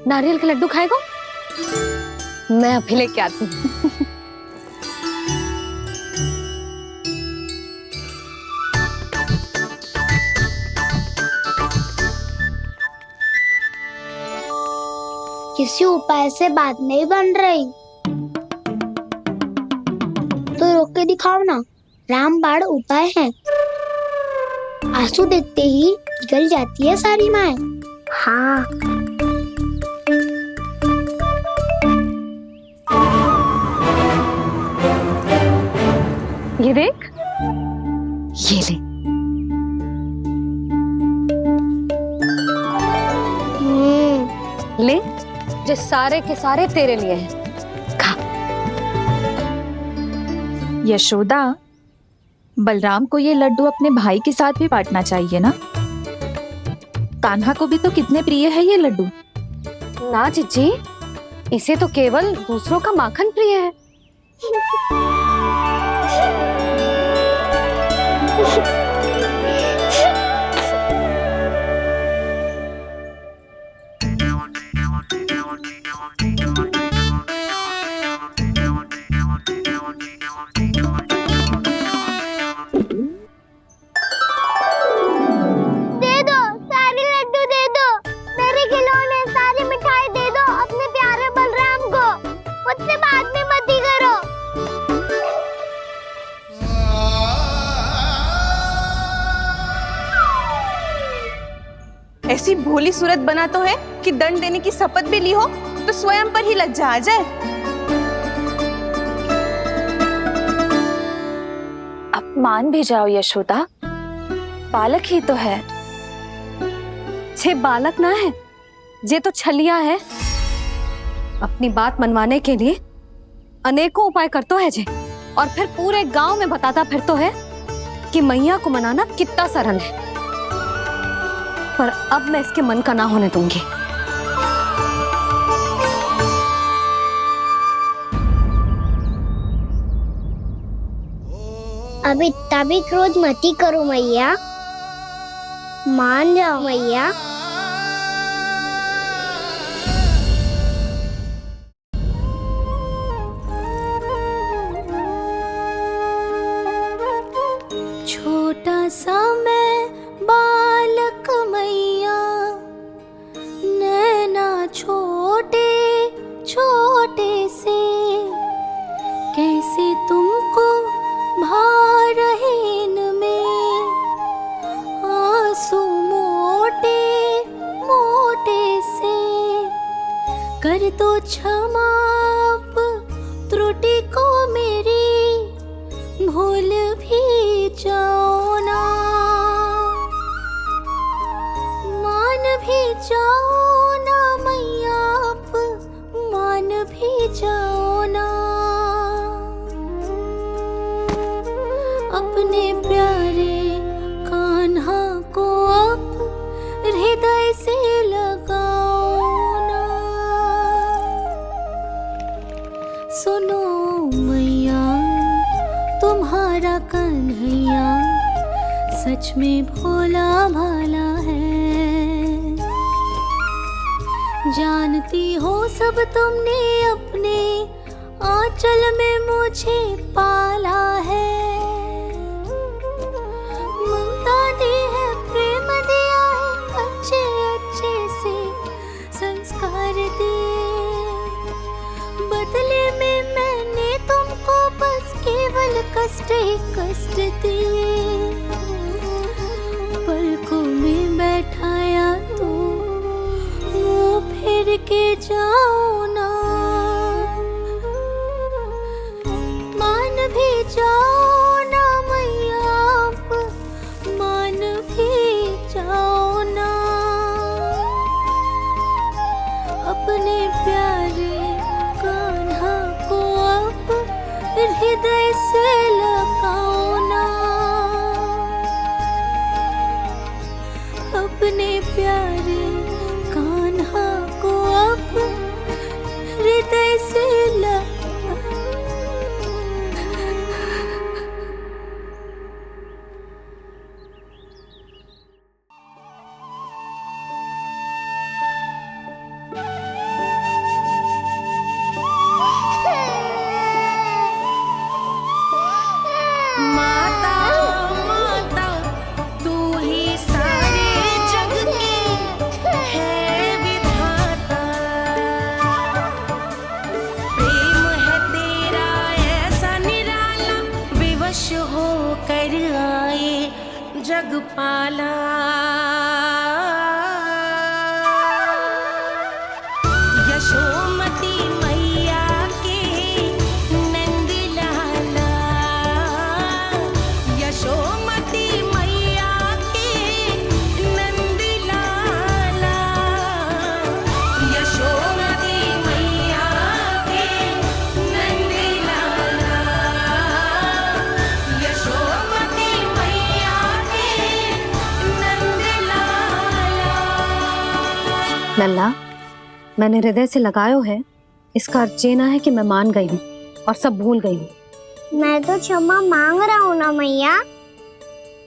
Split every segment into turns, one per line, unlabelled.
नारियल के लड्डू खाएगा? मैं अभी लेके आती हूँ।
किसी उपाय से बात नहीं बन रही तो रोक के दिखाओ ना। रामबाण उपाय है। आंसू देखते ही पिघल जाती है सारी माए। हाँ।
ये देख, ये ले। ले, जो सारे के सारे तेरे लिए हैं। खा।
यशोदा, बलराम को ये लड्डू अपने भाई के साथ भी बांटना चाहिए ना। कान्हा को भी तो कितने प्रिय है ये लड्डू।
ना जीजी, इसे तो केवल दूसरों का माखन प्रिय है।
ऐसी भोली सूरत बना तो है कि दंड देने की शपथ भी ली हो तो स्वयं पर ही लज्जा आ जाए।
अब मान भी जाओ यशोदा, बालक ही तो है।
छे बालक ना है, जे तो छलिया है। अपनी बात मनवाने के लिए अनेकों उपाय करतो है जे, और फिर पूरे गांव में बताता फिरतो है कि मैया को मनाना कितना सरल है। पर अब मैं इसके मन का ना होने दूंगी।
अब इतना भी क्रोध मती करो मैया, मान जाओ मैया।
छोटा सा मैं बालक मैया, नैना छोटे छोटे से, कैसे तुमको भा रहे इनमें आंसू मोटे मोटे से। कर दो क्षमा त्रुटि को मेरी, भूल भी जाओ ना, मान भी जाओ ना मैया, आप मान भी जाओ ना। अपने प्यारे कान्हा को अब हृदय से लगाओ ना। सुनो मैया, तुम्हारा कन्हैया सच में भोला भाला है। जानती हो सब तुमने अपने आंचल में मुझे पाला है। ममता दी है, प्रेम दिया है, अच्छे अच्छे से संस्कार दिए। बदले में मैंने तुमको बस केवल कष्ट ही कष्ट दिए। पलकों में बैठाया तो मुंह फेर के जाओ ना, मान भी जाओ ना मैया, आप मान भी जाओ ना। अपने प्यारे कान्हा को अब हृदय से लगाओ ना। अपने प्यारे कान्हा को अब हृदय से
लल्ला, मैंने हृदय से लगायो है, इसका अर्थ ये ना है कि मैं मान गई हूँ और सब भूल गई हूँ।
मैं तो क्षमा मांग रहा हूँ ना मैया।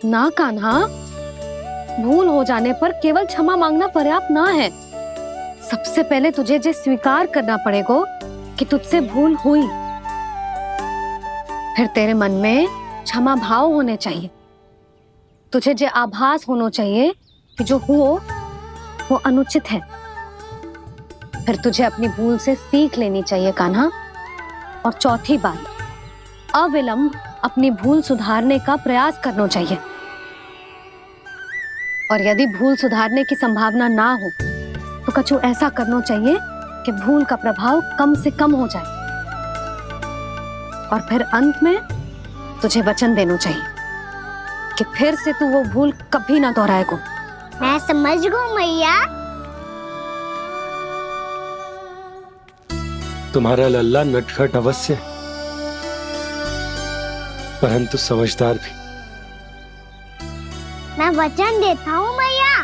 ना कान्हा, भूल हो जाने पर केवल क्षमा मांगना पर्याप्त ना है। सबसे पहले तुझे ये स्वीकार करना पड़ेगा कि तुझसे भूल हुई। फिर तेरे मन में क्षमा भाव होने चाहिए। तुझे जो आभास होना चाहिए कि जो हुआ वो अनुचित है। फिर तुझे अपनी भूल से सीख लेनी चाहिए कान्हा। और चौथी बात, अविलंब अपनी भूल सुधारने का प्रयास करना चाहिए। और यदि भूल सुधारने की संभावना ना हो तो कछु ऐसा करना चाहिए कि भूल का प्रभाव कम से कम हो जाए। और फिर अंत में तुझे वचन देना चाहिए कि फिर से तू वो भूल कभी ना दोहराएगा।
मैं समझ गई मैया।
तुम्हारा लल्ला नटखट अवश्य है, परंतु समझदार भी।
मैं वचन देता हूँ मैया,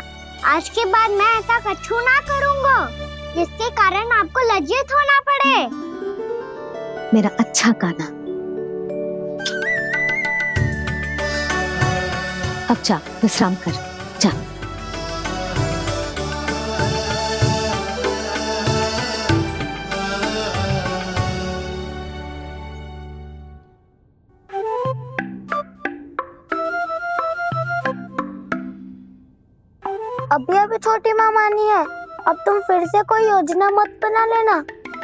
आज के बाद मैं ऐसा कछु ना करूँगा जिसके कारण आपको लज्जित होना पड़े।
मेरा अच्छा कान्हा, अब जा विश्राम कर, जा।
अभी अभी छोटी माँ मानी है, अब तुम फिर से कोई योजना मत बना लेना।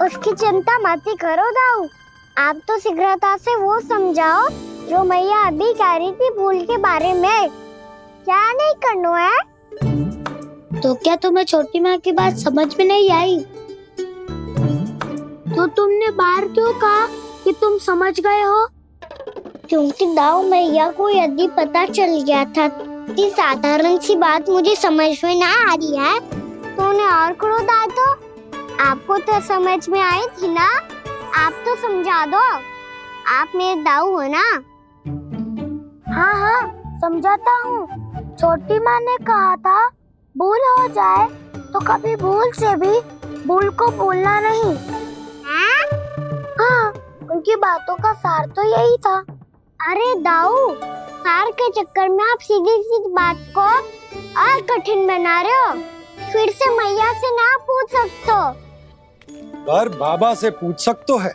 उसकी चिंता मत ही करो दाऊ। आप तो शीघ्रता से वो समझाओ जो मैया अभी कह रही थी भूल के बारे में। क्या नहीं करना है? तो क्या तुम्हें छोटी माँ की बात समझ में नहीं आई? तो तुमने बाहर क्यों कहा कि तुम समझ गए हो? क्योंकि दाऊ मैया को यदि पता चल गया था कि साधारण सी बात मुझे समझ में ना आ रही है तो उन्हें और क्रोध आया। तो आपको तो समझ में आई थी ना, आप तो समझा दो। आप मेरे दाऊ हो ना। हाँ हाँ समझाता हूँ। छोटी माँ ने कहा था भूल हो जाए तो कभी भूल से भी भूल को भूलना नहीं। हाँ, उनकी बातों का सार तो यही था। अरे दाऊ, सार के चक्कर में आप सीधी सीधी बात को और कठिन बना रहे हो। फिर से मैया से ना पूछ सकते हो,
पर बाबा से पूछ सकते है।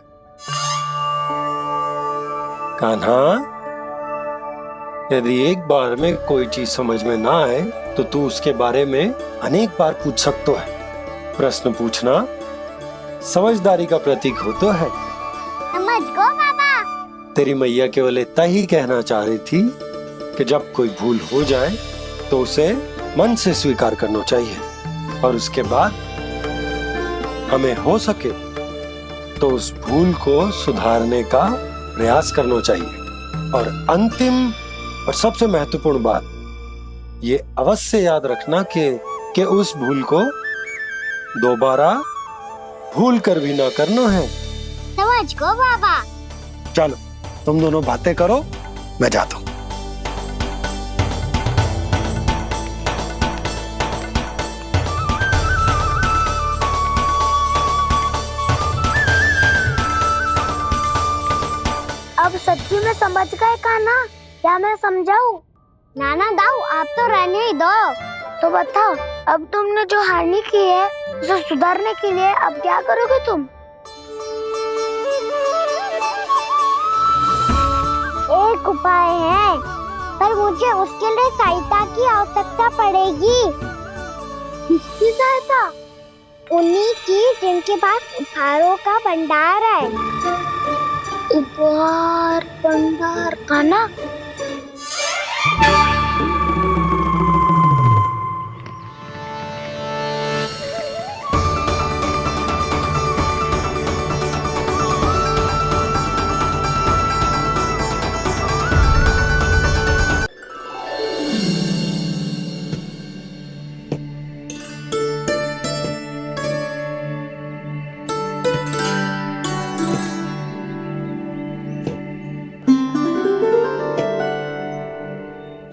कान्हा, यदि एक बार में कोई चीज समझ में ना आए तो तू उसके बारे में अनेक बार पूछ सकते है। प्रश्न पूछना समझदारी का प्रतीक होता है।
समझ गो बाबा।
तेरी मैया केवल इतना ही कहना चाह रही थी कि जब कोई भूल हो जाए तो उसे मन से स्वीकार करना चाहिए और उसके बाद हमें हो सके तो उस भूल को सुधारने का प्रयास करना चाहिए। और अंतिम और सबसे महत्वपूर्ण बात ये अवश्य याद रखना कि उस भूल को दोबारा भूल कर भी ना करना है।
समझ गो बाबा।
चलो तुम दोनों बातें करो, मैं जाता हूँ।
अब सच्ची में समझ गए कान्हा? क्या मैं समझाऊं? नाना दाऊ, आप तो रहने ही दो। तो बताओ, अब तुमने जो हानि की है उसे सुधारने के लिए अब क्या करोगे तुम? एक उपाय है, पर मुझे उसके लिए सहायता की आवश्यकता पड़ेगी। किसकी सहायता? उन्हीं की जिनके पास उपहारों का भंडार है। उपहार भंडार का ना?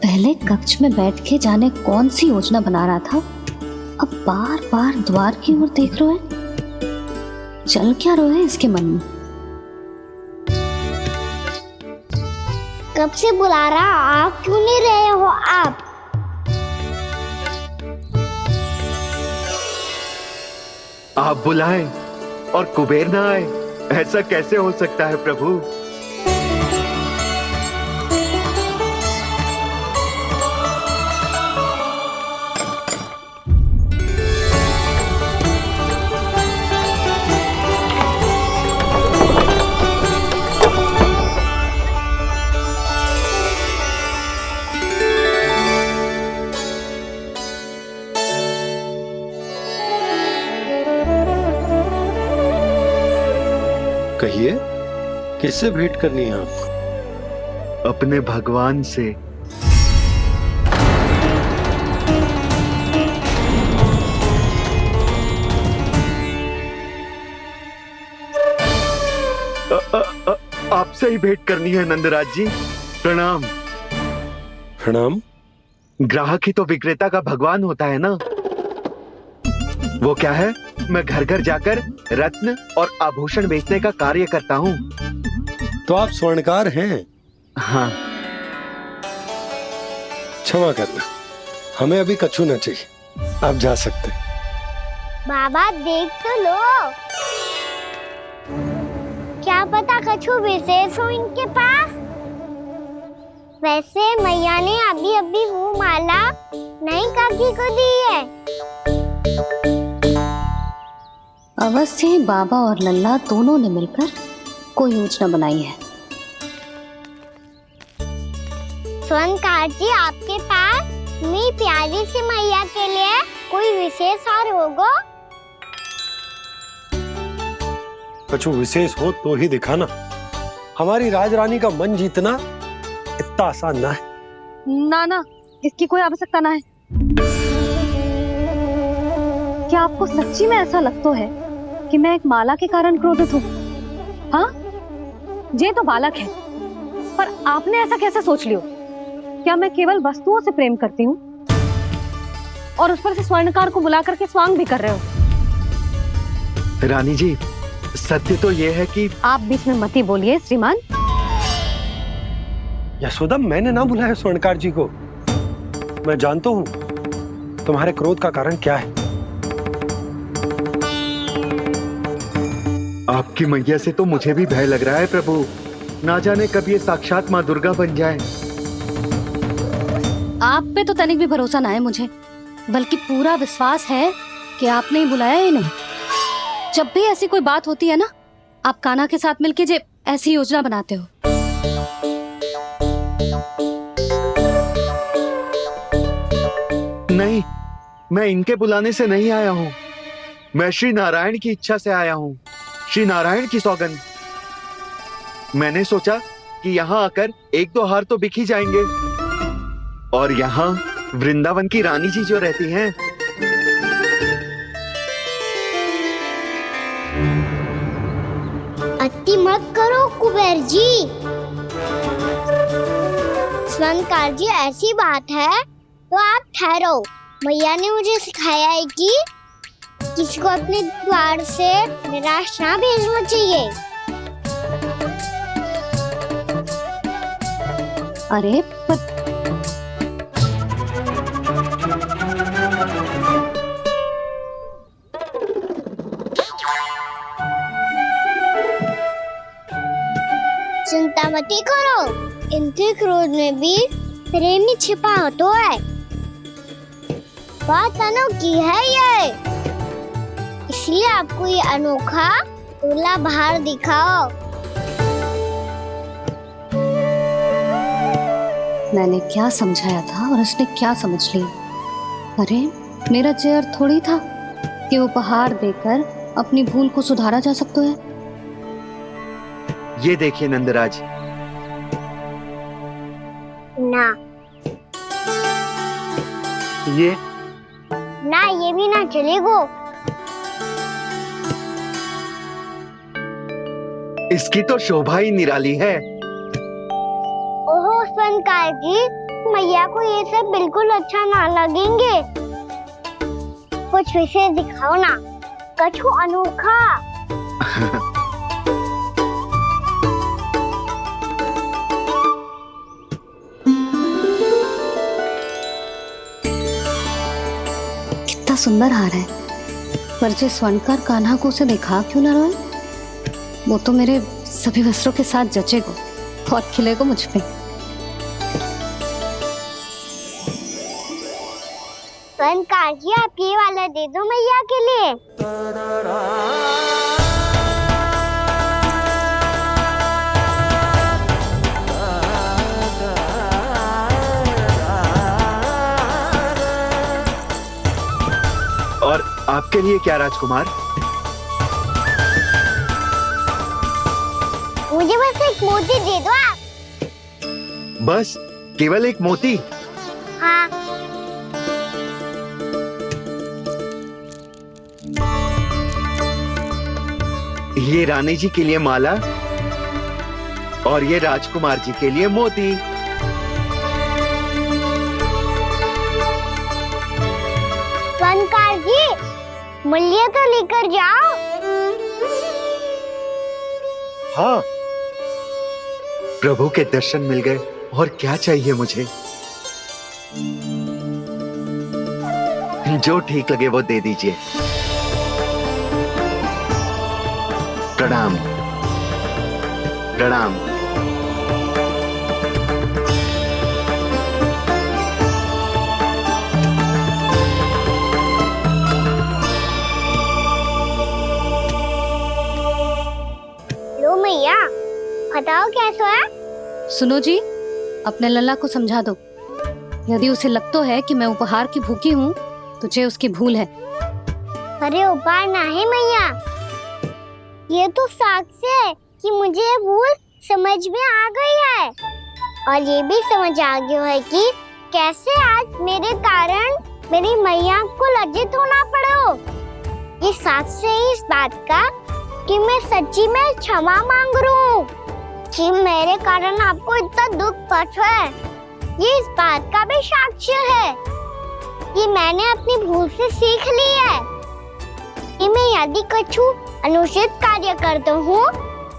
पहले कक्ष में बैठ के जाने कौन सी योजना बना रहा था अब बार बार द्वार की ओर देख रहे हैं, चल क्या रहे हैं इसके मन में?
कब से बुला रहा, आप क्यों नहीं रहे हो?
आप बुलाएं और कुबेर ना आए, ऐसा कैसे हो सकता है प्रभु?
कहिए, किससे भेंट करनी है आपको?
अपने भगवान से। आपसे ही भेंट करनी है नंदराज जी। प्रणाम।
प्रणाम।
ग्राहक ही तो विक्रेता का भगवान होता है ना। वो क्या है, मैं घर घर जाकर रत्न और आभूषण बेचने का कार्य करता हूँ।
तो आप स्वर्णकार हैं?
हाँ।
क्षमा करना, हमें अभी कछु न चाहिए, आप जा सकते हैं।
बाबा देख तो लो, क्या पता कछु विशेष हो इनके पास। वैसे मैया ने अभी अभी वो माला नई काकी को दी है।
अवश्य ही बाबा और लल्ला दोनों ने मिलकर कोई योजना बनाई है।
स्वर्णकार जी, आपके पास मेरी प्यारी सी मैया के लिए कोई विशेष और होगा?
कछु विशेष हो तो ही दिखाना। हमारी राजरानी का मन जीतना इतना आसान ना है।
ना ना, इसकी कोई आवश्यकता ना है। क्या आपको सच्ची में ऐसा लगता है कि मैं एक माला के कारण क्रोधित हूँ? हाँ, ये तो बालक है, पर आपने ऐसा कैसे सोच लियो? क्या मैं केवल वस्तुओं से प्रेम करती हूँ और उस पर से स्वर्णकार को बुला करके स्वांग भी कर रहे हो?
रानी जी, सत्य तो ये है कि
आप बीच में मत ही बोलिए श्रीमान।
यशोदा, मैंने ना बुलाया स्वर्णकार जी को। मैं जानता हूँ तुम्हारे क्रोध का कारण क्या है।
आपकी मैया से तो मुझे भी भय लग रहा है प्रभु। ना जाने कब ये साक्षात माँ दुर्गा बन जाए।
आप पे तो तनिक भी भरोसा ना है मुझे, बल्कि पूरा विश्वास है कि आपने ही बुलाया ही नहीं। जब भी ऐसी कोई बात होती है ना, आप कान्हा के साथ मिलके जे ऐसी योजना बनाते हो।
नहीं, मैं इनके बुलाने से नहीं आया हूँ। मैं श्री नारायण की इच्छा से आया हूँ, श्री नारायण की सौगंध। मैंने सोचा कि यहाँ आकर एक दो हार तो बिक ही जाएंगे। और यहाँ वृंदावन की रानी जी जो रहती हैं,
अति मत करो कुबेर जी। स्वर्णकार जी, ऐसी बात है तो आप ठहरो। मैया ने मुझे सिखाया है कि किसी को अपने द्वार से निराश ना भेजना चाहिए।
अरे पर
चिंता मत करो, इनके क्रोध में भी प्रेम ही छिपा तो है। बात अनोखी है ये, इसलिए आपको ये अनोखा दूल्हा बाहर दिखाओ।
मैंने क्या समझाया था और उसने क्या समझ लिया? अरे मेरा चेयर थोड़ी था कि उपहार देकर अपनी भूल को सुधारा जा सकता है।
ये देखिए नंदराज।
ना
ये
ना, ये भी ना चलेगो।
इसकी तो शोभा ही निराली है।
ओहो स्वर्णकार जी, मैया को ये सब बिल्कुल अच्छा ना लगेंगे। वो कुछ विशेष दिखाओ ना, कछु अनोखा।
कितना सुंदर हार है, पर जो स्वर्णकार कान्हा को उसे दिखा क्यों ना रोए? वो तो मेरे सभी वस्त्रों के साथ जचेगा और खिलेगा मुझ पे।
स्वर्णकार जी, आप ये वाला दे दो मैया के लिए।
और आपके लिए क्या राजकुमार?
मुझे बस एक मोती दे दो आप।
बस केवल एक मोती?
हाँ।
ये रानी जी के लिए माला और ये राजकुमार जी के लिए मोती।
स्वर्णकार जी, मूल्य तो लेकर जाओ।
हाँ,
प्रभु के दर्शन मिल गए, और क्या चाहिए मुझे? जो ठीक लगे वो दे दीजिए। प्रणाम प्रणाम।
लो मैया, बताओ कैसा है?
सुनो जी, अपने लल्ला को समझा दो। यदि उसे लगता है कि मैं उपहार की भूखी हूँ तो ये उसकी भूल है।
अरे उपहार ना है मैया, ये तो साक्ष्य है कि मुझे ये भूल समझ में आ गई है, और ये भी समझ आ गया है कि कैसे आज मेरे कारण मेरी मैया को लज्जित होना पड़ो। ये साक्ष्य है इस बात का कि मैं सच्ची में क्षमा मांग रहा हूँ कि मेरे कारण आपको इतना दुख पहुंचा है। ये इस बात का भी साक्ष्य है कि मैंने अपनी भूल से सीख ली है कि मैं यदि कुछ अनुचित कार्य करता हूँ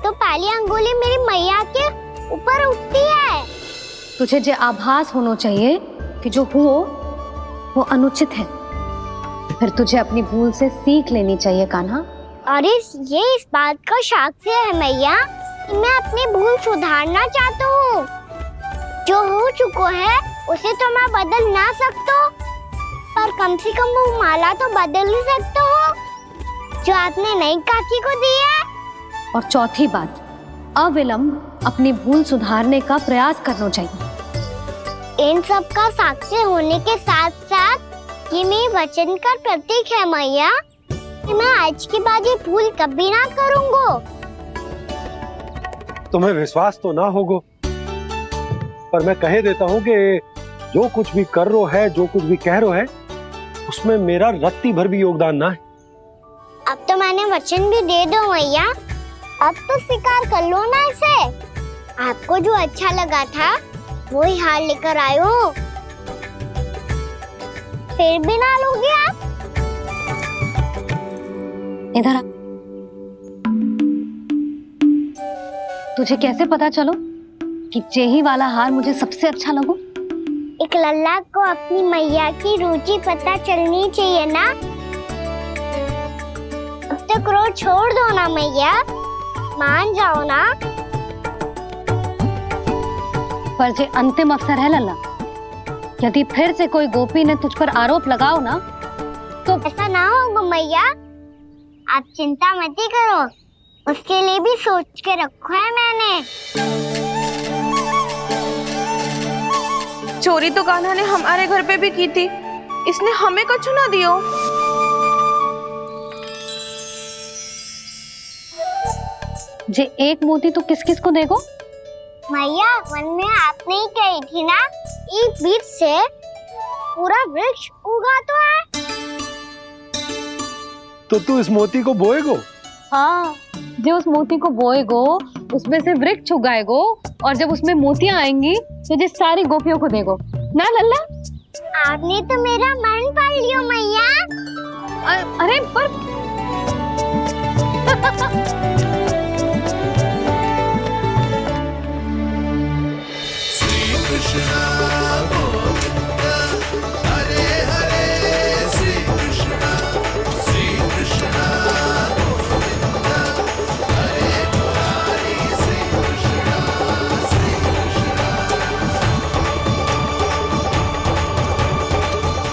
तो पहली अंगुली मेरी मैया के ऊपर उठती है।
तुझे जो आभास होना चाहिए कि जो हुआ वो अनुचित है, फिर तुझे अपनी भूल से सीख लेनी चाहिए कान्हा।
और ये इस बात का साक्ष्य है मैया कि मैं अपनी भूल सुधारना चाहता हूँ। जो हो चुका है उसे तो मैं बदल ना सकता, पर कम से कम वो माला तो बदल ही सकता हूँ जो आपने नई काकी को दी है।
और चौथी बात, अविलंब अपनी भूल सुधारने का प्रयास करना चाहिए।
इन सब का साक्ष्य होने के साथ साथ ये मेरे वचन का प्रतीक है मैया कि मैं आज के बाद ये भूल कभी ना करूँगा।
तुम्हें विश्वास तो ना होगा, पर मैं कह देता हूँ कि जो कुछ भी कर रो है, जो कुछ भी कह रो है, उसमें मेरा रत्ती भर भी योगदान ना है।
अब तो मैंने वचन भी दे दो मैया, अब तो स्वीकार कर लो ना इसे। आपको जो अच्छा लगा था वो ही हार लेकर आयो, फिर भी ना लोगे आप?
इधर आ। तुझे कैसे पता चलो कि यही वाला हार मुझे सबसे अच्छा लगो?
एक लल्ला को अपनी मैया की रुचि पता चलनी चाहिए ना। अब तक क्रोध छोड़ दो ना मैया, मान जाओ ना।
पर ये अंतिम अवसर है लल्ला, यदि फिर से कोई गोपी ने तुझ पर आरोप लगाओ ना तो
ऐसा ना होगा मैया, आप चिंता मत ही करो, उसके लिए भी सोच के रखा है मैंने।
चोरी तो कान्हा ने हमारे घर पे भी की थी, इसने हमें कुछ ना दियो।
जे एक मोती तो किस किस को देगो?
मैया, मन में आपने ही कही थी ना, एक बीज से पूरा वृक्ष उगा तो है।
तो तू इस मोती को बोएगो?
हाँ, जो उस मोती को बोएगो उसमें से वृक्ष उगाएगो, और जब उसमें मोतियां आएंगी तो जिस सारी गोपियों को देगो ना लल्ला।
आपने तो मेरा मन पढ़ लियो मैया।
अरे पर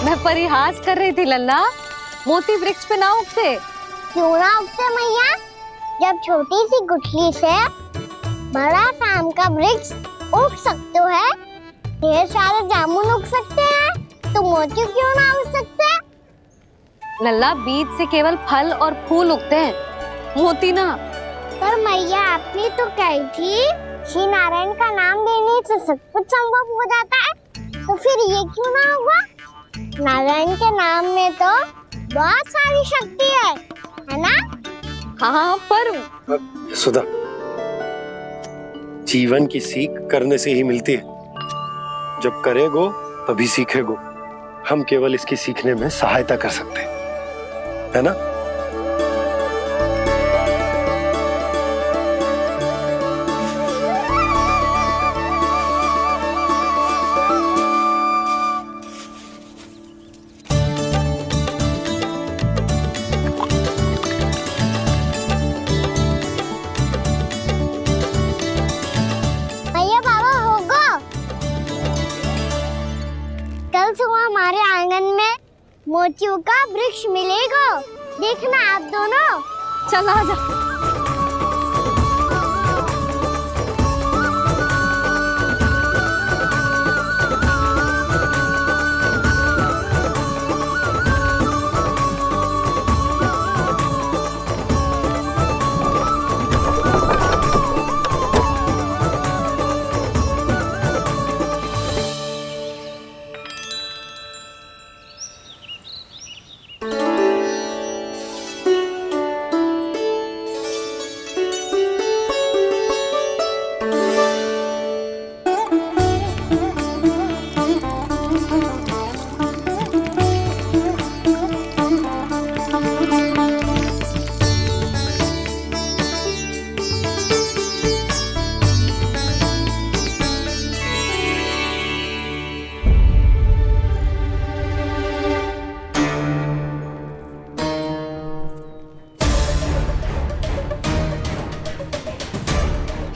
मैं परिहास कर रही थी लल्ला, मोती वृक्ष पे ना उगते।
क्यों ना उगते मैया? जब छोटी सी गुठली से बड़ा आम का वृक्ष उग सकते है, ढेर सारे जामुन उग सकते हैं, तो मोती क्यों ना उग सकते?
लल्ला, बीज से केवल फल और फूल उगते हैं, मोती ना।
पर मैया आपने तो कही थी श्री नारायण का नाम लेने से सब कुछ संभव हो जाता है, तो फिर ये क्यों ना हुआ? नारायण के नाम में तो बहुत सारी शक्ति है ना?
हाँ पर
सुधा, जीवन की सीख करने से ही मिलती है। जब करेगो तभी सीखेगो। हम केवल इसकी सीखने में सहायता कर सकते हैं, है ना?
भैया बाबा होगो, कल सुबह हमारे आंगन में मोतियों का वृक्ष मिलेगा, देखना आप दोनों।
चल आ जा।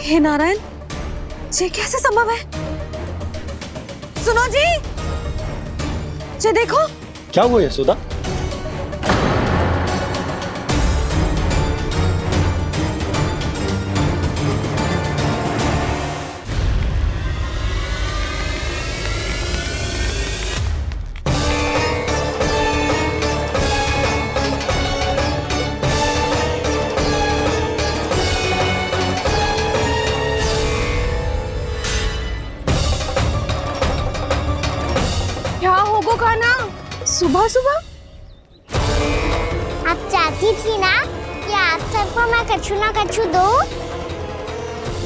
हे नारायण, ये कैसे संभव है? सुनो जी, ये देखो।
क्या हुआ यशोदा?
क्या होगो खाना सुबह सुबह?
आप चाहती थी ना कि आज सबको मैं कछु ना कछु दूं?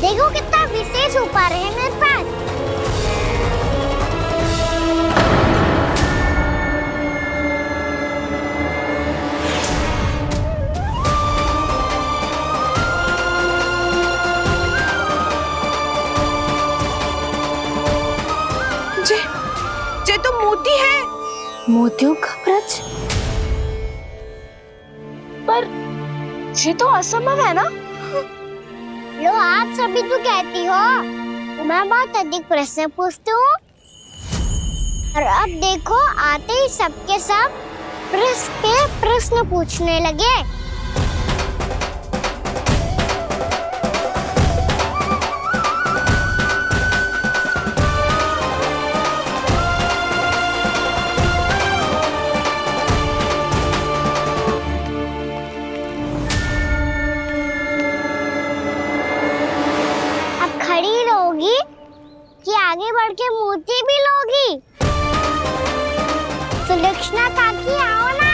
देखो कितना विशेष उपहार है मेरे पास।
ये तो मोती है।
मोतियों का ब्रज?
पर ये तो असंभव है ना?
लो, आप सभी तो कहती हो मैं बहुत अधिक प्रश्न पूछती हूँ, और अब देखो आते ही सबके सब प्रश्न पे प्रश्न पूछने लगे। खड़ी लोगी कि आगे बढ़ के मोती भी लोगी? सुलक्षणा काकी आओ ना।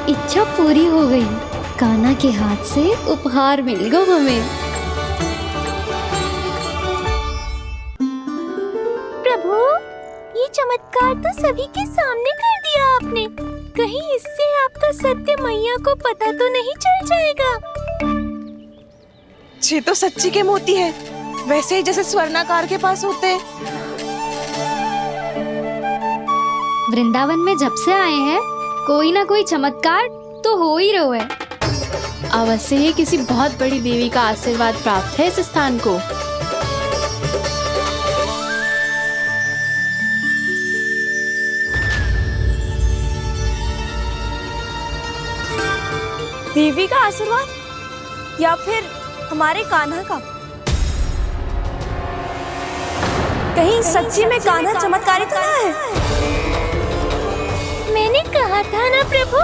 इच्छा पूरी हो गई। कान्हा के हाथ से उपहार मिल गया हमें।
प्रभु, ये चमत्कार तो सभी के सामने कर दिया आपने। कहीं इससे आपका सत्य मैया को पता तो नहीं चल जाएगा?
ये तो सच्ची के मोती है, वैसे ही जैसे स्वर्णाकार के पास होते हैं।
वृंदावन में जब से आए हैं कोई ना कोई चमत्कार तो हो ही रहा है।
अवश्य ही किसी बहुत बड़ी देवी का आशीर्वाद प्राप्त है इस स्थान को।
देवी का आशीर्वाद या फिर हमारे कान्हा का? कहीं सच्ची में कान्हा चमत्कारी तो ना है?
मैंने कहा था ना प्रभु,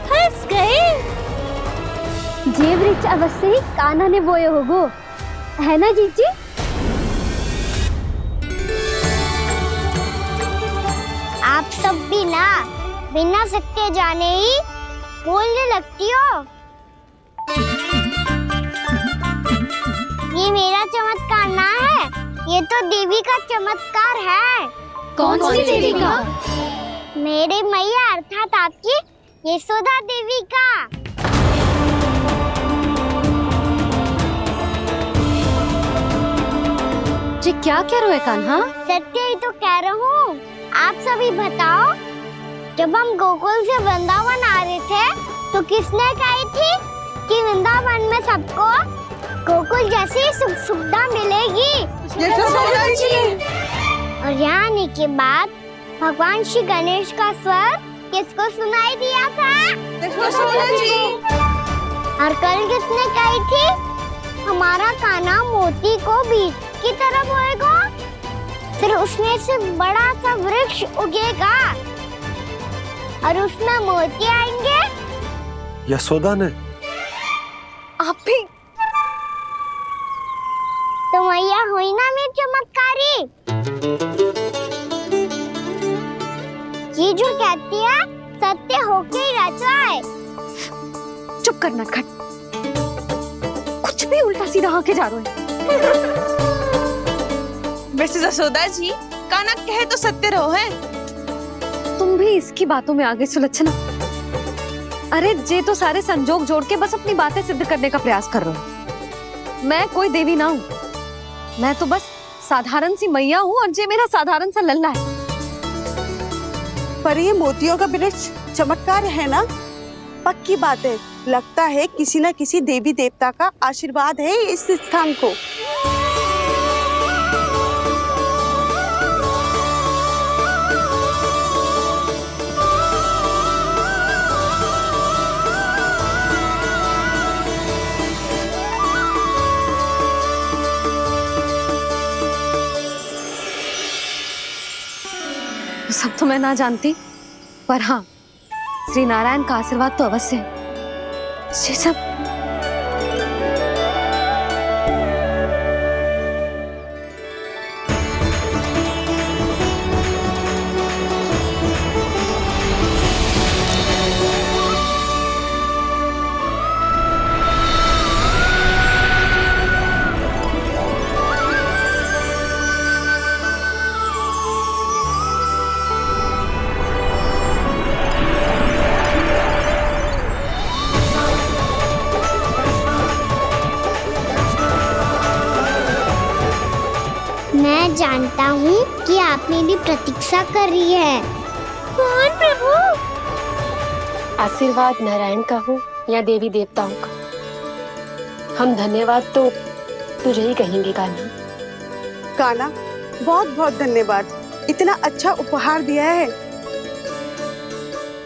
फंस गए।
ये वृक्ष अवश्य ही कान्हा ने बोए होगो, है ना जीजी? आप सब भी ना बिना सत्य जाने ही बोलने लगती हो। ये मेरा चमत्कार ना है, ये तो देवी का चमत्कार है।
कौन सी देवी का?
मेरे मैया अर्थात आपकी यशोदा देवी का।
जी क्या कह रहे हो कान्हा?
सत्य ही तो कह रहा हूँ। आप सभी बताओ, जब हम गोकुल से वृंदावन आ रहे थे तो किसने कही थी कि वृंदावन में सबको गोकुल जैसी सुख सुविधा मिलेगी?
यशोदा जी।
और यहाँ आने के बाद भगवान श्री गणेश का स्वर किसको सुनाई दिया था?
यशोदा जी।
और कल किसने कही थी हमारा कान्हा मोती को बीज की तरह बोएगा, फिर उसमें से बड़ा सा वृक्ष उगेगा और उसमें मोती आएंगे?
यशोदा ने?
आप भी?
तो मैया हुई ना मेरी चमत्कारी। ये जो कहती है सत्य होके ही रहता है।
चुप करना खट, कुछ भी उल्टा सीधा आके जा रहे हैं।
वैसे यशोदा जी, कान्हा कहे तो सत्य रहो है।
तुम भी इसकी बातों में आगे सुलझना। अरे जे तो सारे संजोग जोड़ के बस अपनी बातें सिद्ध करने का प्रयास कर रहे हो। मैं कोई देवी ना हूँ, मैं तो बस साधारण सी मैया हूँ और जे मेरा साधारण सा लल्ला है।
पर ये मोतियों का वृक्ष चमत्कार है ना? पक्की बात है, लगता है किसी न किसी देवी देवता का आशीर्वाद है इस स्थान को।
सब तो मैं ना जानती, पर हाँ, श्री नारायण का आशीर्वाद तो अवश्य है। ये सब
मैं जानता हूँ कि आप मेरी प्रतीक्षा कर रही है।
कौन प्रभु?
आशीर्वाद नारायण का हो या देवी देवताओं का, हम धन्यवाद तो तुझे ही कहेंगे कान्हा।
कान्हा, बहुत बहुत धन्यवाद, इतना अच्छा उपहार दिया है।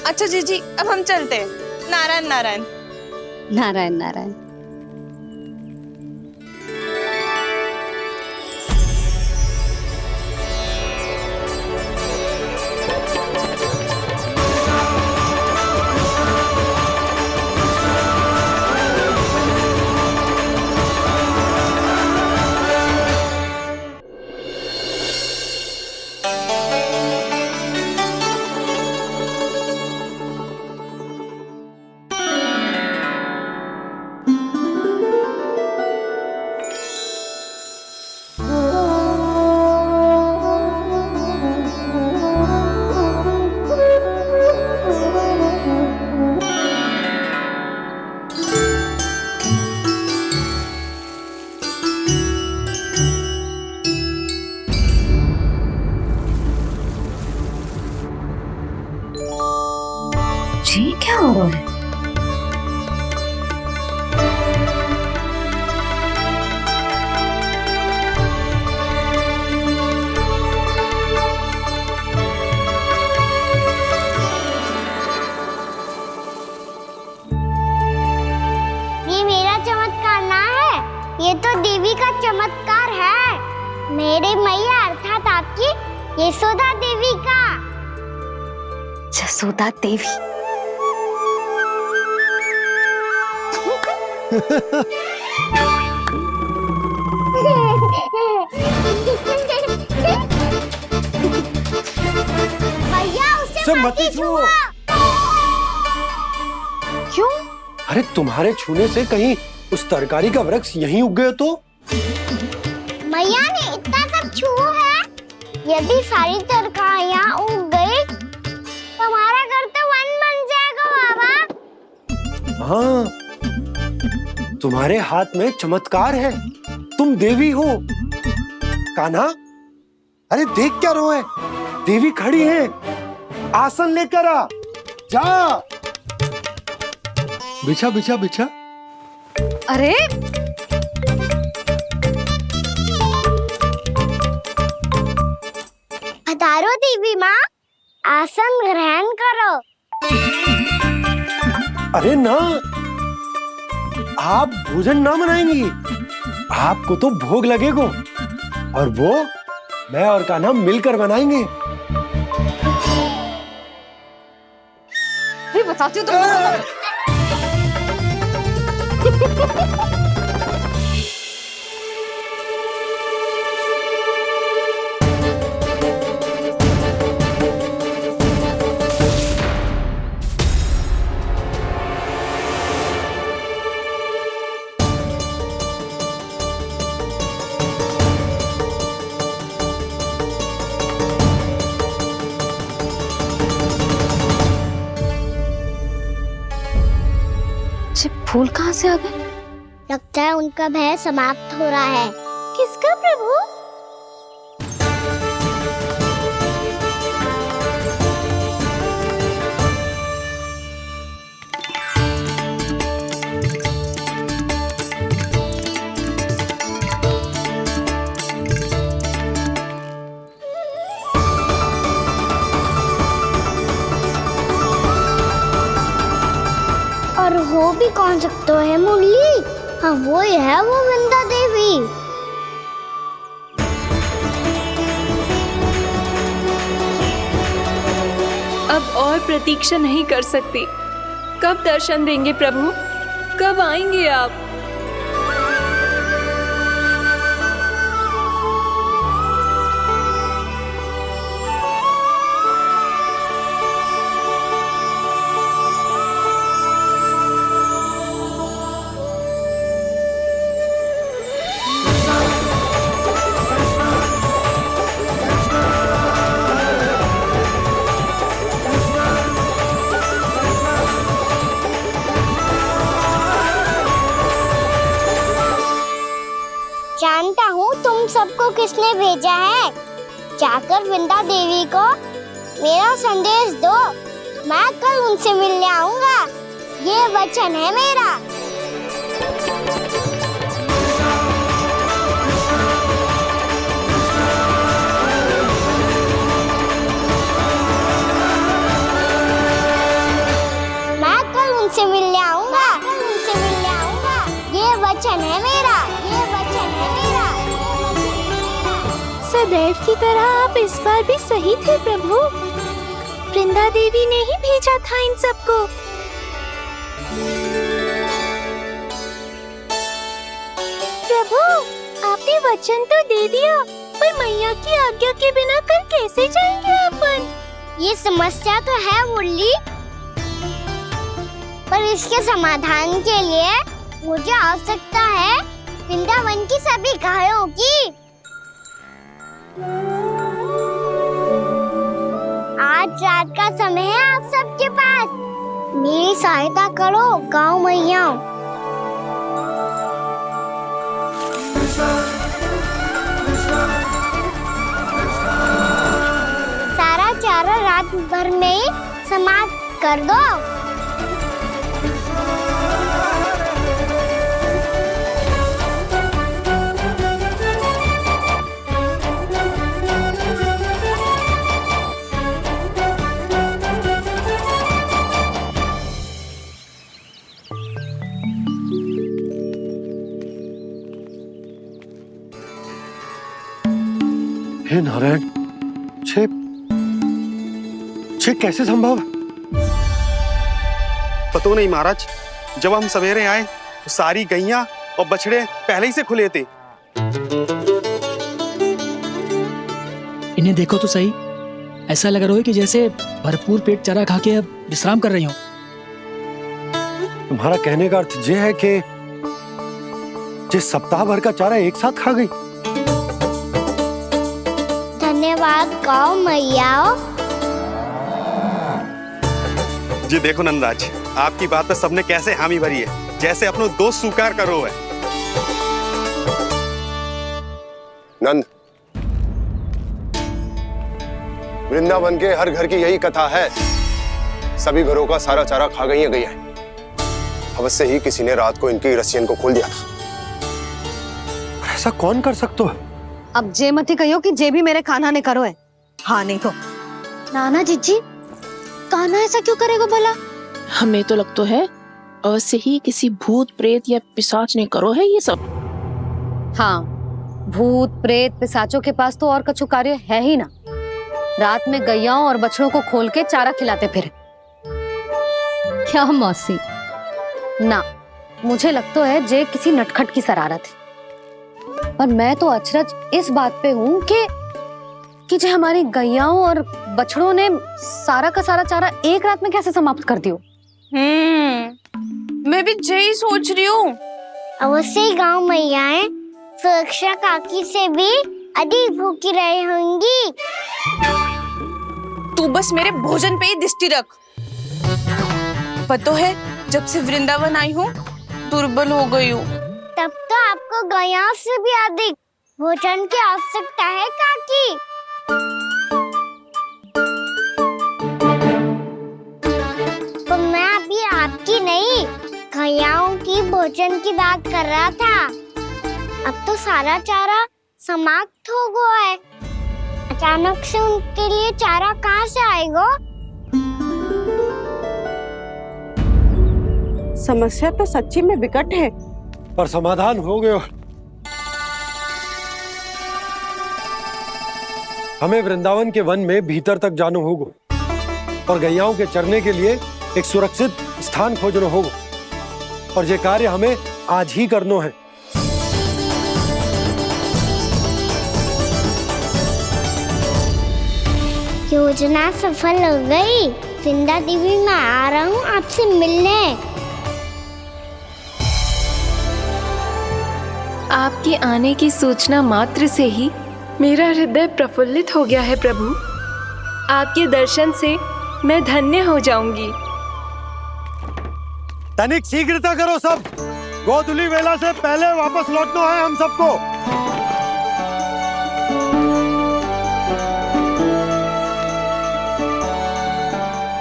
अच्छा जीजी, अब हम चलते हैं। नारायण नारायण।
नारायण नारायण।
मारना है, ये तो देवी का चमत्कार है। मेरे मैया अर्थात आपकी यशोदा देवी का।
जसोदा देवी।
भैया उसे
सब
मत
मत
ही
छुओ।
क्यों?
अरे तुम्हारे छूने से कहीं उस तरकारी का वृक्ष यहीं उग गए तो?
मैया ने इतना सब छुआ है, यदि सारी तरकारियां उग गई तो हमारा घर तो वन बन जाएगा बाबा।
हाँ, तुम्हारे हाथ में चमत्कार है, तुम देवी हो। कान्हा, अरे देख क्या रो है, देवी खड़ी है, आसन लेकर आ, जा। बिछा बिछा बिछा।
अरे
पधारो देवी माँ, आसन ग्रहण करो।
अरे ना, आप भोजन ना बनाएंगी, आपको तो भोग लगेगा और वो मैं और कान्हा मिलकर बनाएंगे।
भी बताती हूँ तुमको। फूल कहाँ से आ गए?
लगता है उनका भय समाप्त हो रहा है।
किसका प्रभु?
और हो भी कौन सकता है मुरली? हाँ वो ही है, वो वृंदा देवी।
अब और प्रतीक्षा नहीं कर सकती। कब दर्शन देंगे प्रभु? कब आएंगे आप?
जानता हूँ तुम सबको किसने भेजा है। जाकर वृंदा देवी को मेरा संदेश दो, मैं कल उनसे मिलने आऊंगा, ये वचन है मेरा। मैं कल उनसे मिलने आऊंगा, ये वचन है मेरा, ये वचन है मेरा।
सदैव की तरह आप इस बार भी सही थे प्रभु। वृंदा देवी ने ही भेजा था इन सबको। प्रभु, आपने वचन तो दे दिया, पर मैया की आज्ञा के बिना कल कैसे जाएंगे अपन?
ये समस्या तो है मुरली, पर इसके समाधान के लिए मुझे आवश्यकता है वृंदावन की सभी गायों की। आज रात का समय है आप सबके पास, मेरी सहायता करो गाँव मैया। सारा चारा रात भर में ही समाप्त कर दो।
हे नारायण, छे कैसे संभव?
पतो नहीं महाराज, जब हम सवेरे आए तो सारी गैया और बछड़े पहले ही से खुले थे।
इन्हें देखो तो सही, ऐसा लग रहा है कि जैसे भरपूर पेट चारा खा के अब विश्राम कर रही हो।
तुम्हारा कहने का अर्थ ये है कि जिस सप्ताह भर का चारा एक साथ खा गई।
धन्यवाद गाँव मैया।
जी देखो नंदराज, आपकी बात पे सबने कैसे हामी भरी है, जैसे अपनो दोस्त स्वीकार करो है।
नंद, वृंदावन के हर घर की यही कथा है। सभी घरों का सारा चारा खा गई है गैया। अवश्य ही किसी ने रात को इनकी रस्सियन को खोल दिया था।
ऐसा कौन कर सकता है?
अब जे मती कहियो कि जे भी मेरे कान्हा ने करो है।
हाँ नहीं तो
नाना जीजी, कान्हा ऐसा क्यों करेगा भला?
हमें तो लगता है अवश्य ही किसी भूत प्रेत या पिशाच ने करो है ये सब।
हाँ, भूत प्रेत पिशाचों के पास तो और कछु कार्य है ही ना। रात में गैयाओं और बछड़ों को खोल के चारा खिलाते फिर। क्या मौसी? ना, मुझे लगता है जे किसी नटखट की शरारत है। पर मैं तो अचरज इस बात पे हूँ कि जे हमारी गैयाओं और बछड़ों ने सारा का सारा चारा एक रात में कैसे समाप्त कर दियो।
मैं भी यही सोच रही हूँ।
अवश्य ही गाँव मैयाएं सुरक्षा काकी से भी अधिक भूखी रही होंगी।
तू बस मेरे भोजन पे ही दृष्टि रख। पतो है, जब से वृंदावन आई हूँ दुर्बल हो गई हूँ।
तब तो आपको गैयाओं से भी अधिक भोजन की आवश्यकता है काकी। तो मैं अभी आपकी नहीं, गैयाओं की भोजन की बात कर रहा था। अब तो सारा चारा समाप्त हो गया है। अचानक से उनके लिए चारा कहाँ से आएगा?
समस्या तो सच्ची में विकट है,
पर समाधान हो गयो। हमें वृंदावन के वन में भीतर तक जाना होगा और गैयाओं के चरने के लिए एक सुरक्षित स्थान खोजना होगा, और ये कार्य हमें आज ही करना है।
योजना सफल हो गई। वृंदा देवी, मैं आ रहा हूँ आपसे मिलने।
आपके आने की सूचना मात्र से ही मेरा हृदय प्रफुल्लित हो गया है प्रभु। आपके दर्शन से मैं धन्य हो जाऊंगी।
तनिक शीघ्रता करो सब, गोधुली वेला से पहले वापस लौटना है हम सबको।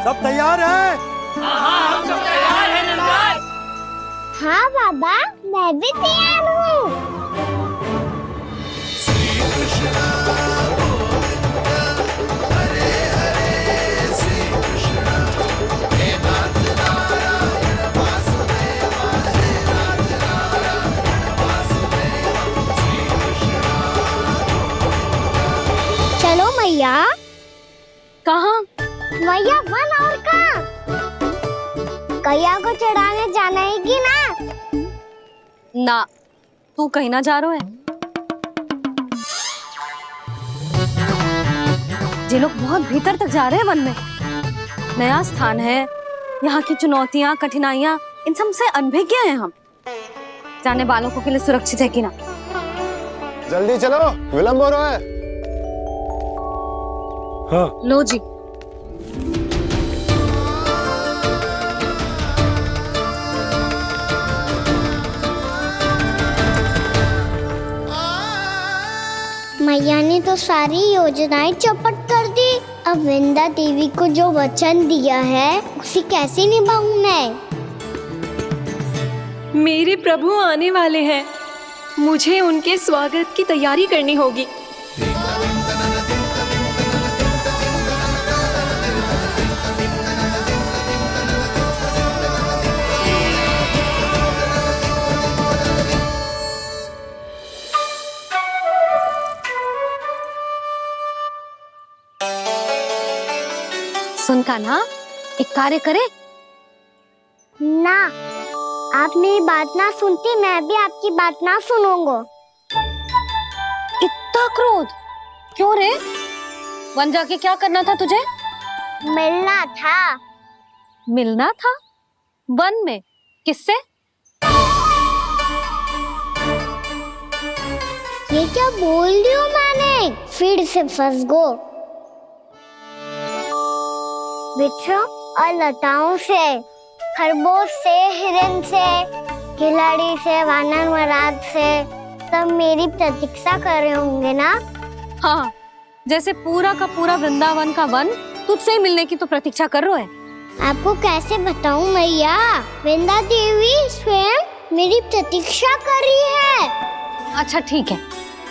सब तैयार है?
हाँ बाबा, मैं भी तैयार हूँ। चलो मैया।
कहाँ?
मैया वन और कहाँ? गैया को चढ़ाने जाना है कि ना?
ना, तू कहीं ना जा रहा है। ये लोग बहुत भीतर तक जा रहे हैं वन में। नया स्थान है, यहाँ की चुनौतियाँ, कठिनाइयाँ, इन सब से अनभिज्ञ हैं हम। जाने बालकों के लिए सुरक्षित है कि ना?
जल्दी चलो, विलंब हो रहा है।
हाँ।
लो जी।
मैया ने तो सारी योजनाएं चौपट कर दी। अब वृंदा देवी को जो वचन दिया है उसे कैसे निभाऊं मैं?
मेरे प्रभु आने वाले हैं, मुझे उनके स्वागत की तैयारी करनी होगी।
कान्हा, एक कार्य करे?
ना, आप मेरी बात ना सुनती, मैं भी आपकी बात ना सुनूंगा।
इतना क्रोध क्यों रे? वन जाके क्या करना था तुझे?
मिलना था।
मिलना था? वन में? किससे?
ये क्या बोल रही हूँ मैंने? फिर से फंस गो। वृक्षों और लताओं से, खरगोश से, हिरन से, खिलाड़ी से, वानर महाराज से, सब मेरी प्रतीक्षा कर रहे होंगे ना?
हाँ, जैसे पूरा का पूरा वृंदावन का वन तुझसे ही मिलने की तो प्रतीक्षा कर रहा है।
आपको कैसे बताऊं मैया? वृंदा देवी स्वयं मेरी प्रतीक्षा कर रही है।
अच्छा ठीक है,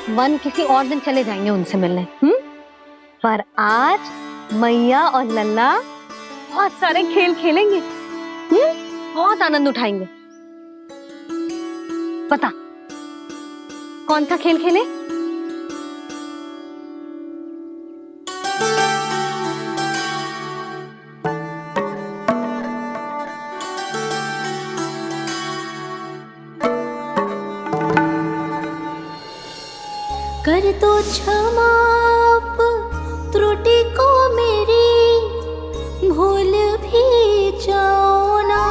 वन किसी और दिन चले जाएंगे उनसे मिलने। पर आज मैया और लल्ला बहुत सारे खेल खेलेंगे। बहुत आनंद उठाएंगे। पता कौन सा खेल खेले?
कर दो क्षमा त्रुटि को मेरी, भूल भी जाओ ना।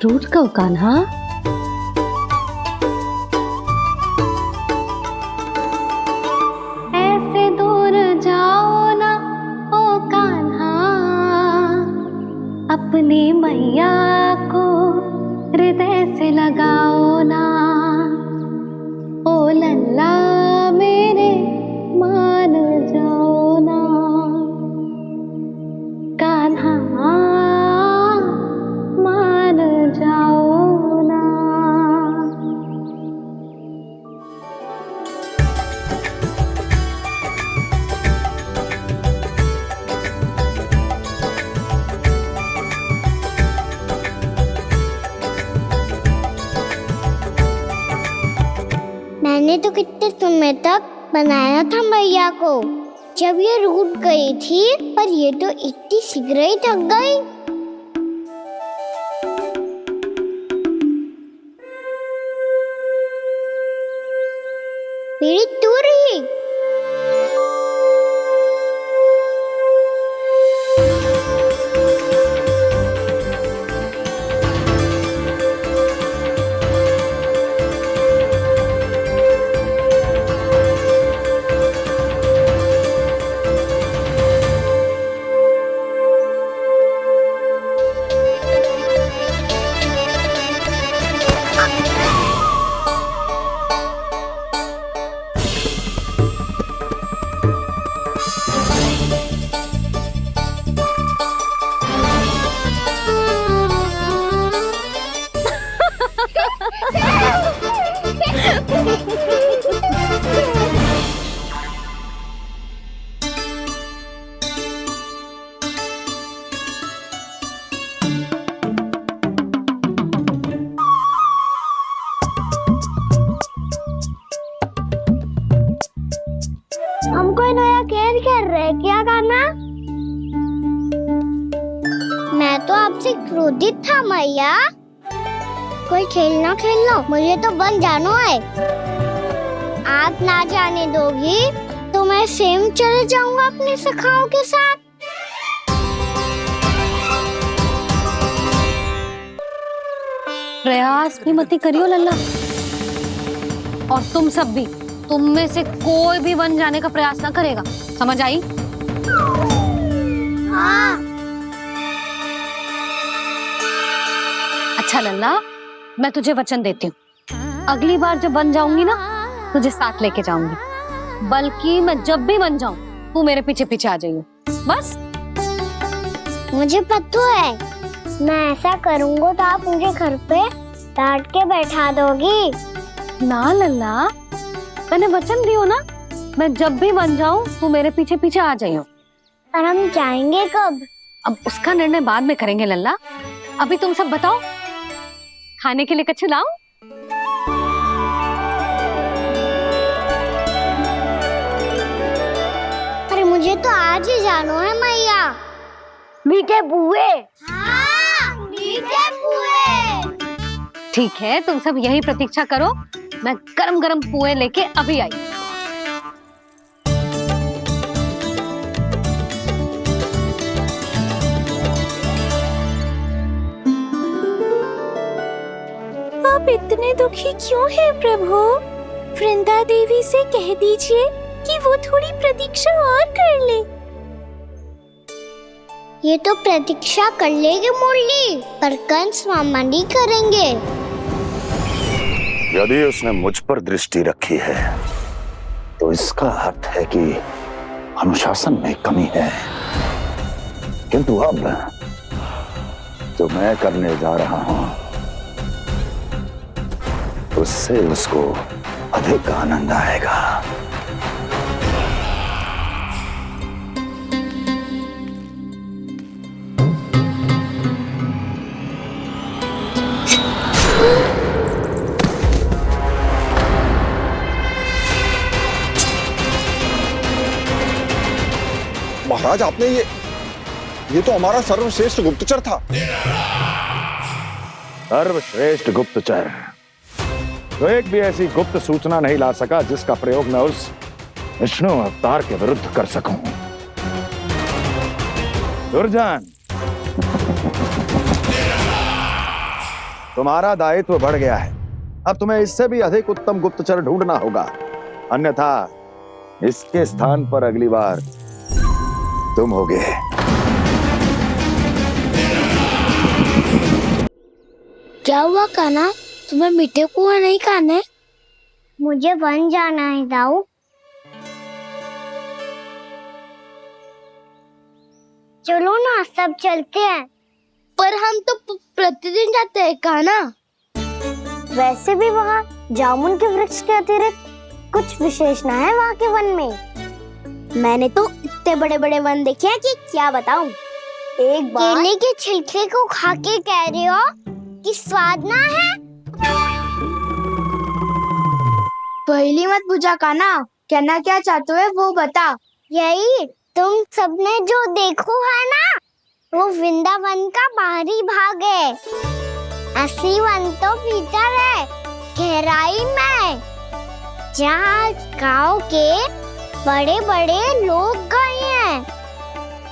टूट गओ कान्हा? ऐसे दूर जाओ ना ओ कान्हा, अपनी मैया को हृदय से लगाओ ना। ओ लल्ला मेरे मान जाओ ना, कान्हा मान जाओ ना।
मैंने तो कितने समय तक बनाया था मैया को, जब ये रूठ गई थी, पर ये तो इतनी शीघ्र ही थक गई। मेरी दूर ही। हम कोई नया खेल खेल रहे हैं क्या करना? मैं तो आपसे क्रोधित था मैया। कोई खेलना खेल लो, मुझे तो वन जाना है। आप ना जाने दोगी तो मैं स्वयं चले जाऊंगा अपने सखाओं के साथ।
प्रयास भी मत करियो लल्ला, और तुम सब भी, तुम में से कोई भी वन जाने का प्रयास ना करेगा, समझ आई?
हाँ।
अच्छा लल्ला, मैं तुझे वचन देती हूँ, अगली बार जब वन जाऊंगी ना, तुझे साथ लेके जाऊंगी। बल्कि मैं जब भी वन जाऊं, तू मेरे पीछे पीछे आ जाइयो, बस।
मुझे पता है, मैं ऐसा करूंगा तो आप मुझे घर पे डांट के बैठा दोगी।
ना लल्ला, मैंने वचन दियो ना, मैं जब भी वन जाऊं तू मेरे पीछे पीछे आ जाइयो।
पर हम जाएंगे कब?
अब उसका निर्णय बाद में करेंगे लल्ला। अभी तुम सब बताओ, खाने के लिए कच्छु लाऊं?
अरे मुझे तो आज ही जाना है मैया। मीठे पुए। हाँ, मीठे पुए।
ठीक है, तुम सब यही प्रतीक्षा करो, मैं गरम गरम पुए लेके अभी आई।
आप इतने दुखी क्यों हैं प्रभु? वृंदा देवी से कह दीजिए कि वो थोड़ी प्रतीक्षा और कर ले।
ये तो प्रतीक्षा कर लेगी मुरली, पर कंस मामा नहीं करेंगे।
यदि उसने मुझ पर दृष्टि रखी है तो इसका अर्थ है कि अनुशासन में कमी है। किंतु अब जो मैं करने जा रहा हूं उससे उसको अधिक आनंद आएगा।
महाराज, आपने ये तो हमारा सर्वश्रेष्ठ गुप्तचर था।
सर्वश्रेष्ठ गुप्तचर तो एक भी ऐसी गुप्त सूचना नहीं ला सका जिसका प्रयोग मैं उस विष्णु अवतार के विरुद्ध कर सकूं। दुर्जन, तुम्हारा दायित्व बढ़ गया है। अब तुम्हें इससे भी अधिक उत्तम गुप्तचर ढूंढना होगा, अन्यथा इसके स्थान पर अगली बार तुम होगे।
क्या हुआ कान्हा, तुम्हें मीठे पुआ नहीं खाने? मुझे वन जाना है दाऊ। चलो ना, सब चलते हैं। पर हम तो प्रतिदिन जाते हैं कान्हा। वैसे भी वहाँ जामुन के वृक्ष के अतिरिक्त कुछ विशेष ना है वहाँ के वन में। मैंने तो इतने बड़े बड़े वन देखे हैं कि क्या बताऊं। एक बार केले के छिलके को खा के कह रहे हो कि स्वाद ना है? पहली मत पूछा कान्हा, कहना क्या चाहते हो वो बता। यही तुम सबने जो देखो है ना, वो वृंदावन का बाहरी भाग है। असली वन तो भीतर है, गहराई में, जहाँ गाँव के बड़े बड़े लोग गए हैं।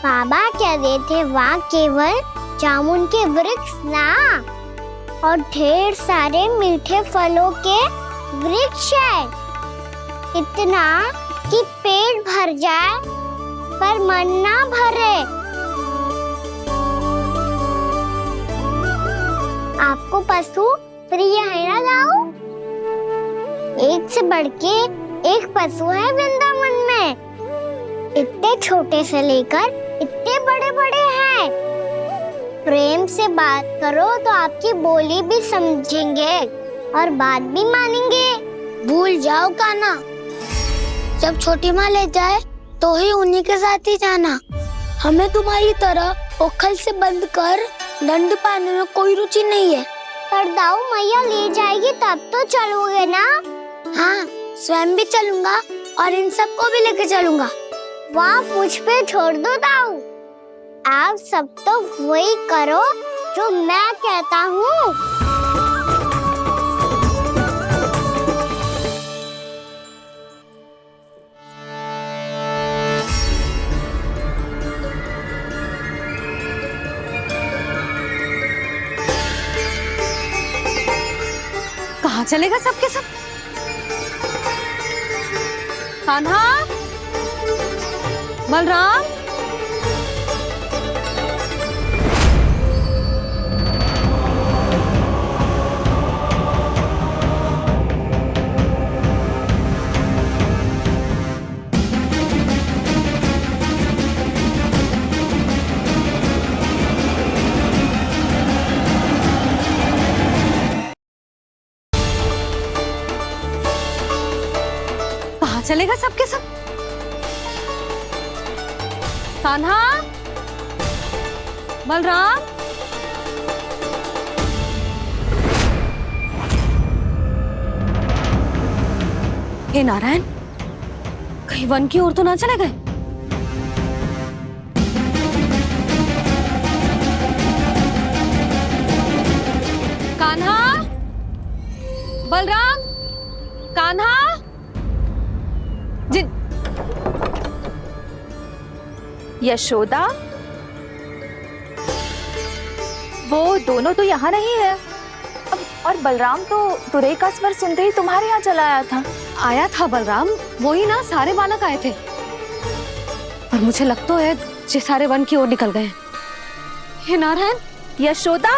बाबा कह रहे थे वहाँ केवल जामुन के वृक्ष ना, और ढेर सारे मीठे फलों के वृक्ष है। इतना कि पेट भर जाए पर मन ना भरे। आपको पशु प्रिय है ना दाऊ? एक से बढ़ के एक पशु है वृंदावन में। इतने छोटे से लेकर इतने बड़े बड़े हैं। प्रेम से बात करो तो आपकी बोली भी समझेंगे और बात भी मानेंगे। भूल जाओ कान्हा, जब छोटी माँ ले जाए तो ही उन्हीं के साथ ही जाना। हमें तुम्हारी तरह ओखल से बंद कर दंड पाने में कोई रुचि नहीं है। पर दाऊ मैया ले जाएगी तब तो चलोगे ना? हाँ, स्वयं भी चलूंगा और इन सबको भी लेके चलूंगा। वहाँ मुझ पे छोड़ दो दाऊ। आप सब तो वही करो जो मैं कहता हूँ।
कहाँ चलेगा सबके सब? कान्हा, बलराम, कहाँ चलेगा सबके सब? कान्हा, बलराम, हे नारायण, कहीं वन की ओर तो ना चले गए? कान्हा, बलराम, कान्हा, जिन
यशोदा, वो दोनों तो यहाँ नहीं है। अब और बलराम तो तुरई का स्वर सुनते ही तुम्हारे यहाँ चला आया था।
आया था बलराम, वही ना सारे बालक आए थे, पर मुझे लगता है ये सारे वन की ओर निकल गए। हे नारायण,
यशोदा,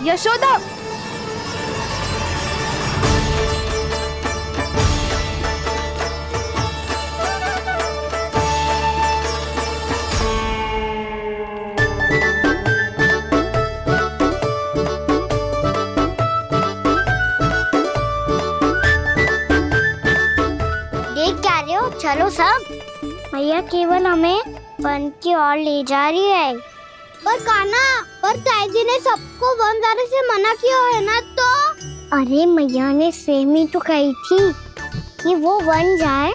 यशोदा,
देख क्या रहे हो? चलो सब, मैया केवल हमें वन की ओर ले जा रही है। पर कान्हा, पर ताईजी ने सबको वन जाने से मना किया है ना तो? अरे मैया ने सेम ही तो कही थी कि वो वन जाए,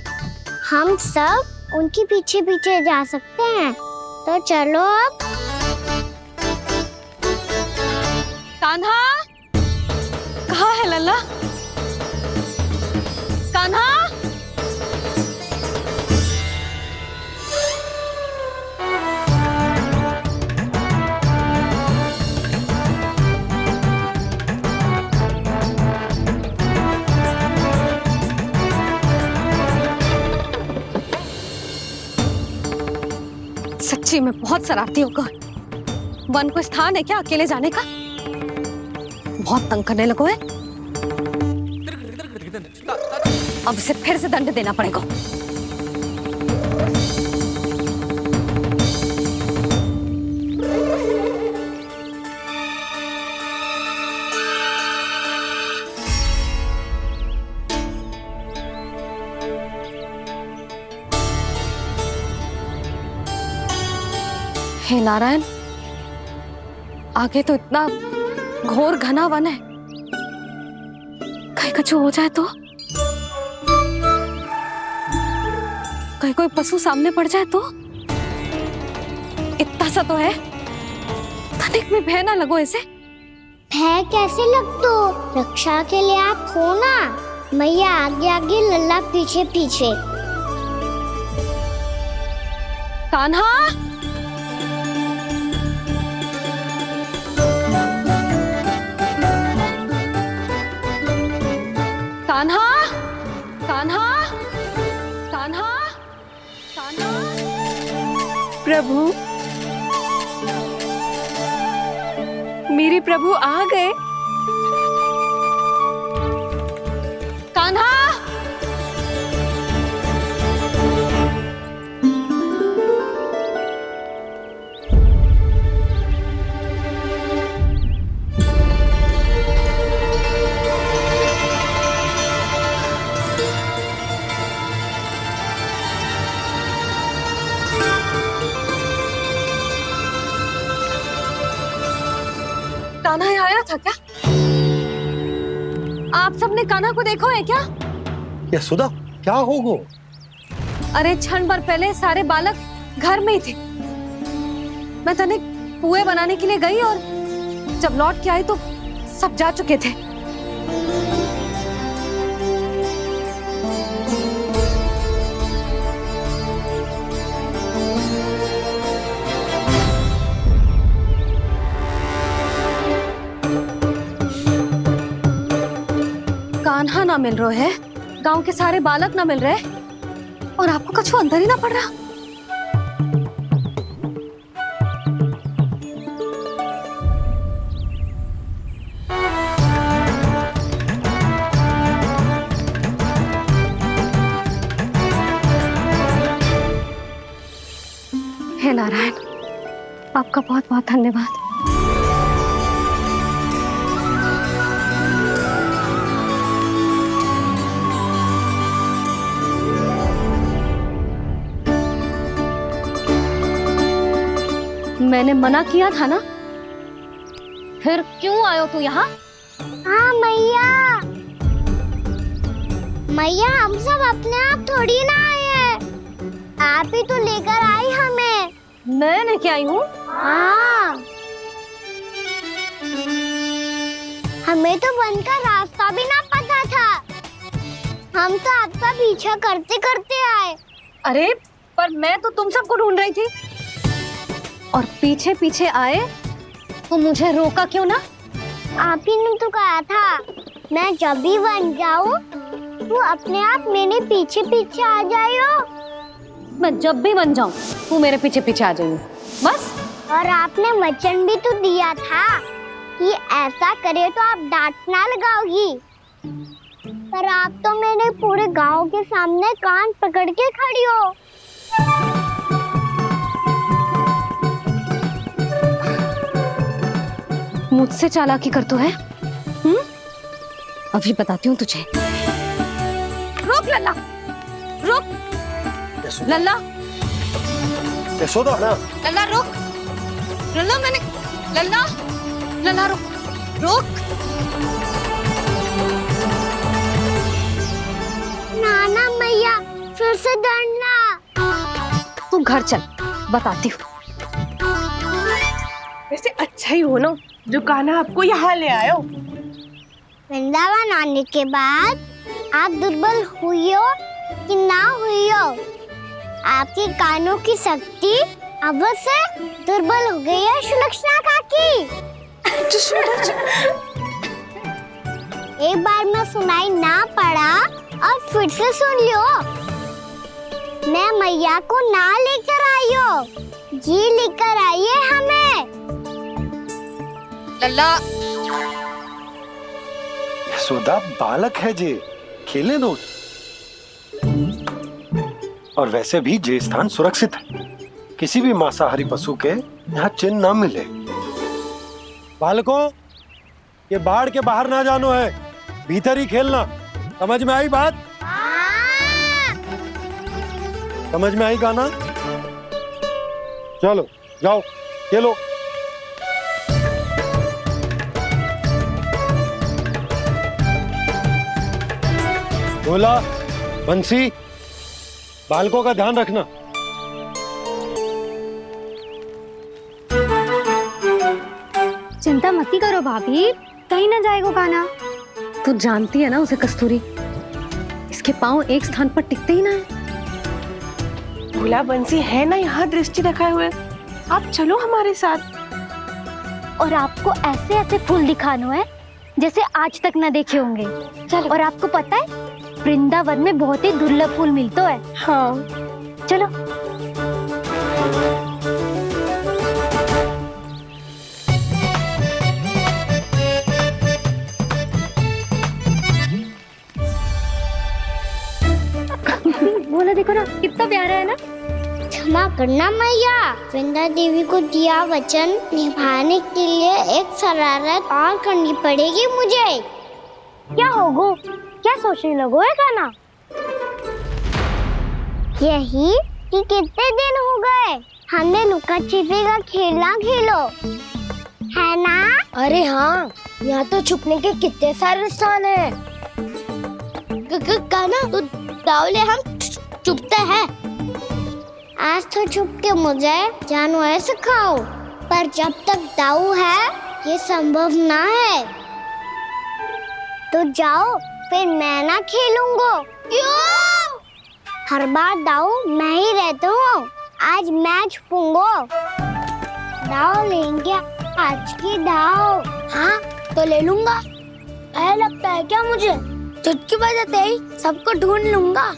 हम सब उनके पीछे पीछे जा सकते हैं। तो चलो अब।
कान्हा, कहाँ है लल्ला? कान्हा, सच्ची में बहुत शरारती होकर। वन को स्थान है क्या अकेले जाने का? बहुत तंग करने लगो है। अब इसे फिर से दंड देना पड़ेगा। हे नारायण, आगे तो इतना घोर घना वन है, कहीं कुछ हो जाए तो? कहीं कोई पशु सामने पड़ जाए तो? इतना सा तो है, तनिक में भय ना लगो ऐसे।
भय कैसे लग तो? रक्षा के लिए आप हो ना। मैया आगे आगे, लल्ला पीछे पीछे।
कान्हा, कान्हा, कान्हा, कान्हा, कान्हा।
प्रभु, मेरे प्रभु आ गए।
कान्हा, कान्हा यहाँ आया था क्या? आप सबने कान्हा को देखो है क्या?
यशोदा, क्या होगा?
अरे क्षण भर पहले सारे बालक घर में ही थे। मैं तनिक पुए बनाने के लिए गई और जब लौट के आई तो सब जा चुके थे। कान्हा ना मिल रहे है, गांव के सारे बालक ना मिल रहे, और आपको कछु अंदर ही ना पड़ रहा। हे नारायण, आपका बहुत बहुत धन्यवाद। मैंने मना किया था ना, फिर क्यों आयो तू यहाँ?
हाँ मैया, मैया हम सब अपने आप थोड़ी ना आए हैं, आप ही तो लेकर आई हमें।
मैं लेके आई हूँ?
हाँ, हमें तो वन का रास्ता भी ना पता था, हम तो आपका पीछा करते करते आए।
अरे पर मैं तो तुम सबको ढूंढ रही थी, और पीछे पीछे आए तो मुझे रोका क्यों ना?
आप ही ने तो कहा था मैं जब भी बन जाऊं तू अपने आप मेरे पीछे पीछे आ जाइयो।
मैं जब भी बन जाऊं तू मेरे पीछे पीछे आ जाइयो, बस।
और आपने वचन भी तो दिया था कि ऐसा करे तो आप डांट ना लगाओगी, पर आप तो मेरे पूरे गांव के सामने कान पकड़ के खड़ी हो।
मुझसे चालाकी कर तो है? अभी बताती हूँ तुझे। रुक लल्ला, रुक लल्ला,
यशोदा ना,
लल्ला रुक, लल्ला मैंने, लल्ला, लल्ला रुक, रुक।
नाना मैया फिर से डरना।
तू घर चल, बताती हूँ।
वैसे अच्छा ही हो ना जो कान्हा आपको यहाँ ले आयो।
वृंदावन आने के बाद आप दुर्बल हुई हो कि ना हुई हो, आपके कानों की शक्ति अब से दुर्बल हो गई है सुलक्षणा काकी। एक बार में सुनाई ना पड़ा और फिर से सुन लियो। मैं मैया को ना लेकर आई हो, जी लेकर आई है हमें।
लल्ला,
यशोदा बालक है जे, खेले दो। और वैसे भी जे स्थान सुरक्षित है, किसी भी मांसाहारी पशु के यहाँ चिन्ह ना मिले। बालकों, ये बाढ़ के बाहर ना जानो है, भीतर ही खेलना। समझ में आई बात? समझ में आई गाना? चलो जाओ खेलो। बोला बंसी, बालकों का ध्यान रखना।
चिंता मत करो भाभी, कहीं ना जाएगा कान्हा। तू जानती है ना उसे कस्तूरी, इसके पांव एक स्थान पर टिकते ही ना है।
भोला बंसी है ना यहाँ दृष्टि रखाए हुए, आप चलो हमारे साथ।
और आपको ऐसे ऐसे फूल दिखाना है जैसे आज तक न देखे होंगे। चलो। और आपको पता है वृंदावन में बहुत ही दुर्लभ फूल मिलते हैं।
हाँ
चलो।
बोला देखो ना कितना प्यारा है ना।
क्षमा करना मैया, वृंदा देवी को दिया वचन निभाने के लिए एक शरारत और करनी पड़ेगी मुझे। क्या होगो? क्या सोचने लगो है कान्हा? यही कि कितने दिन हो गए हमने लुका छिपी का खेलना खेलो, है ना? अरे हाँ, यहाँ तो छुपने के कितने सारे स्थान है। कान्हा तो दावले हम छुपते हैं। आज तो छुप के मुझे जानवर सिखाओ, पर जब तक दाऊ है ये संभव ना है। तो जाओ, फिर मैं ना खेलूंगा। क्यों? हर बार दाऊ मैं ही रहता हूँ, आज मैं छुपूंगा। दाऊ लेंगे आज की दाऊ। हाँ तो ले लूंगा। ऐसा लगता है क्या मुझे? चुटकी बजाते ही सबको ढूंढ लूंगा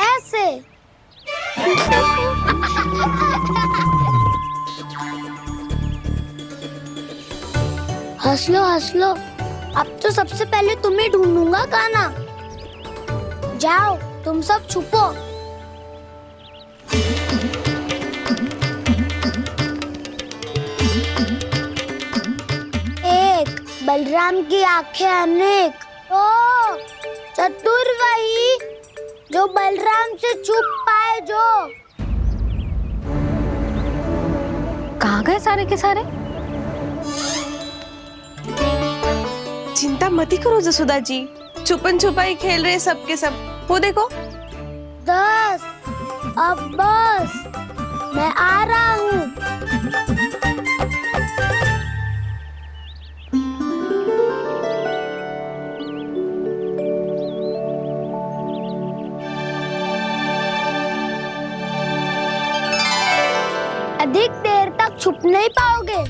ऐसे। हंस लो, अब तो सबसे पहले तुम्हें ढूंढूंगा कान्हा। जाओ तुम सब छुपो। एक, बलराम की आंखें अनेक। ओ, चतुर वही जो बलराम से छुप पाए जो।
कहा कहाँ गए सारे के सारे?
चिंता मत ही करो जसोदा जी, छुपन छुपाई खेल रहे सब के सब। वो देखो।
10 अब बस, मैं आ रहा हूँ। अधिक देर तक छुप नहीं पाओगे,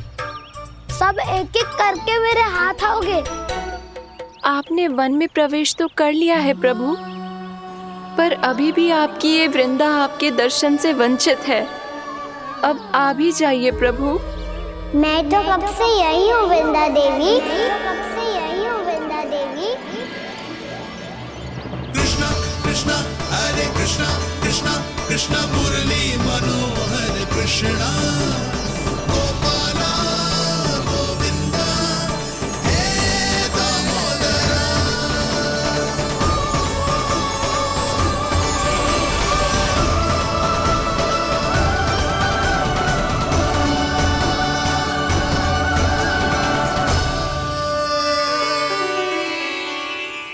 सब एक एक करके मेरे हाथ आओगे।
आपने वन में प्रवेश तो कर लिया है प्रभु, पर अभी भी आपकी ये वृंदा आपके दर्शन से वंचित है। अब आ भी जाइए प्रभु।
मैं तो कब से यही हूँ वृंदा देवी, कब से यही हूँ वृंदा देवी।
कृष्णा कृष्णा हरे कृष्णा, कृष्णा कृष्णा मुरली मनोहर कृष्णा, गोपाला गोविंदा हे दामोदरा।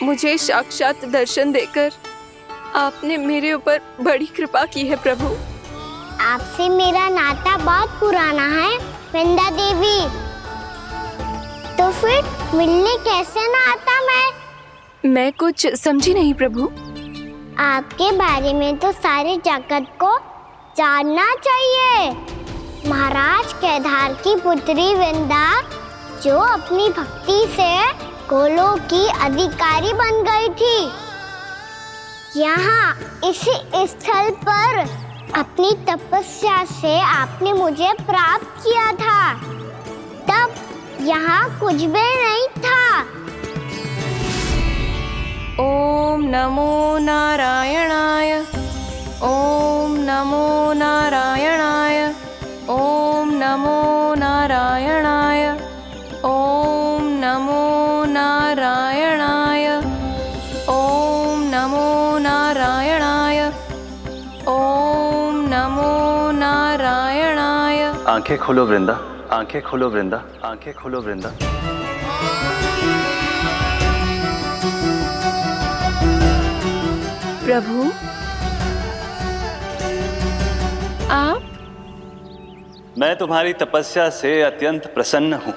मुझे साक्षात दर्शन देकर आपने मेरे ऊपर बड़ी कृपा की है प्रभु।
आपसे मेरा नाता बहुत पुराना है वृंदा देवी, तो फिर मिलने कैसे ना आता
मैं कुछ समझी नहीं प्रभु।
आपके बारे में तो सारे जगत को जानना चाहिए। महाराज केदार की पुत्री वृंदा, जो अपनी भक्ति से गोलों की अधिकारी बन गई थी, यहाँ इसी स्थल पर अपनी तपस्या से आपने मुझे प्राप्त किया था। तब यहाँ कुछ भी नहीं था।
ओम नमो नारायणाय, ओम नमो नारायणाय, ओम नमो नारायणाय, ओम नमो नारायणाय, ओम नमो नारायणाय, ओम नमो नारायणाय।
आंखें खोलो वृंदा, आंखें खोलो वृंदा, आंखें खोलो वृंदा।
प्रभु आप?
मैं तुम्हारी तपस्या से अत्यंत प्रसन्न हूं।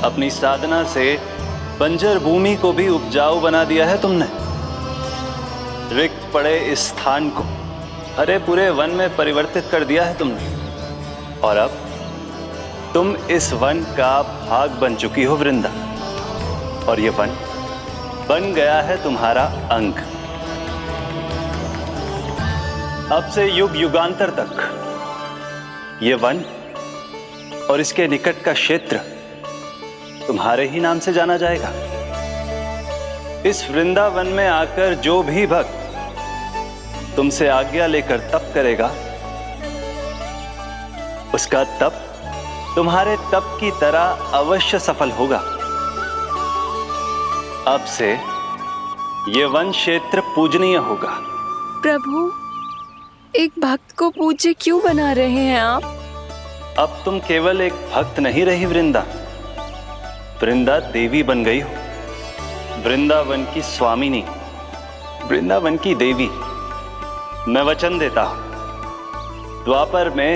अपनी साधना से बंजर भूमि को भी उपजाऊ बना दिया है तुमने। रिक्त पड़े इस स्थान को हरे पूरे वन में परिवर्तित कर दिया है तुमने, और अब तुम इस वन का भाग बन चुकी हो वृंदा, और ये वन बन गया है तुम्हारा अंग। अब से युग युगांतर तक ये वन और इसके निकट का क्षेत्र तुम्हारे ही नाम से जाना जाएगा। इस वृंदावन में आकर जो भी भक्त तुमसे आज्ञा लेकर तप करेगा, उसका तप तुम्हारे तप की तरह अवश्य सफल होगा। अब से ये वन क्षेत्र पूजनीय होगा।
प्रभु, एक भक्त को पूज्य क्यों बना रहे हैं आप?
अब तुम केवल एक भक्त नहीं रही वृंदा, वृंदा देवी बन गई हो। वृंदावन की स्वामिनी, वृंदावन की देवी। मैं वचन देता हूं, द्वापर में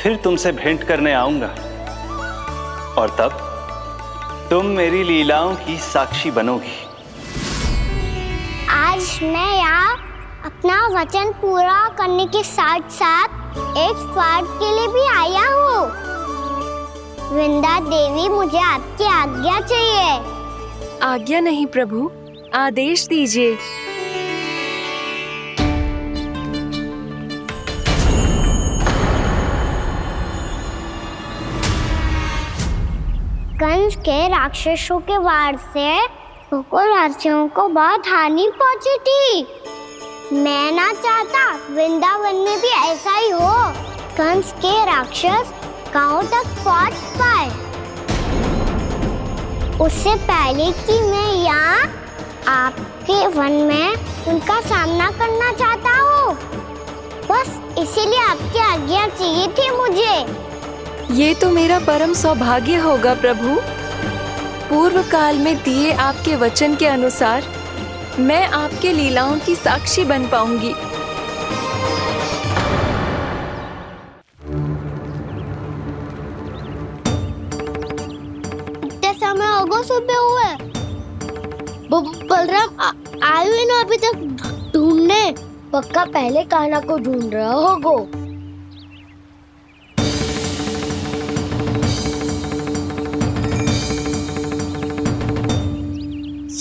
फिर तुमसे भेंट करने आऊंगा, और तब तुम मेरी लीलाओं की साक्षी बनोगी।
आज मैं यहाँ अपना वचन पूरा करने के साथ साथ एक स्वार्थ के लिए भी आया हूँ। वृंदा देवी, मुझे आपकी आज्ञा चाहिए।
आज्ञा नहीं प्रभु, आदेश दीजिए।
कंस के राक्षसों के वार से गोकुलवासियों को बहुत हानि पहुंची थी। मैं ना चाहता वृंदावन में भी ऐसा ही हो। कंस के राक्षस गांव तक पहुंच पाए, उससे पहले कि मैं यहाँ आपके वन में उनका सामना करना चाहता हूँ। बस इसीलिए आपकी आज्ञा चाहिए थी मुझे।
ये तो मेरा परम सौभाग्य होगा प्रभु। पूर्व काल में दिए आपके वचन के अनुसार मैं आपके लीलाओं की साक्षी बन पाऊंगी।
इतने समय होगा सुबह हुए, बलराम आए हुए ना अभी तक ढूंढने। पक्का पहले कान्हा को ढूंढ रहा होगो।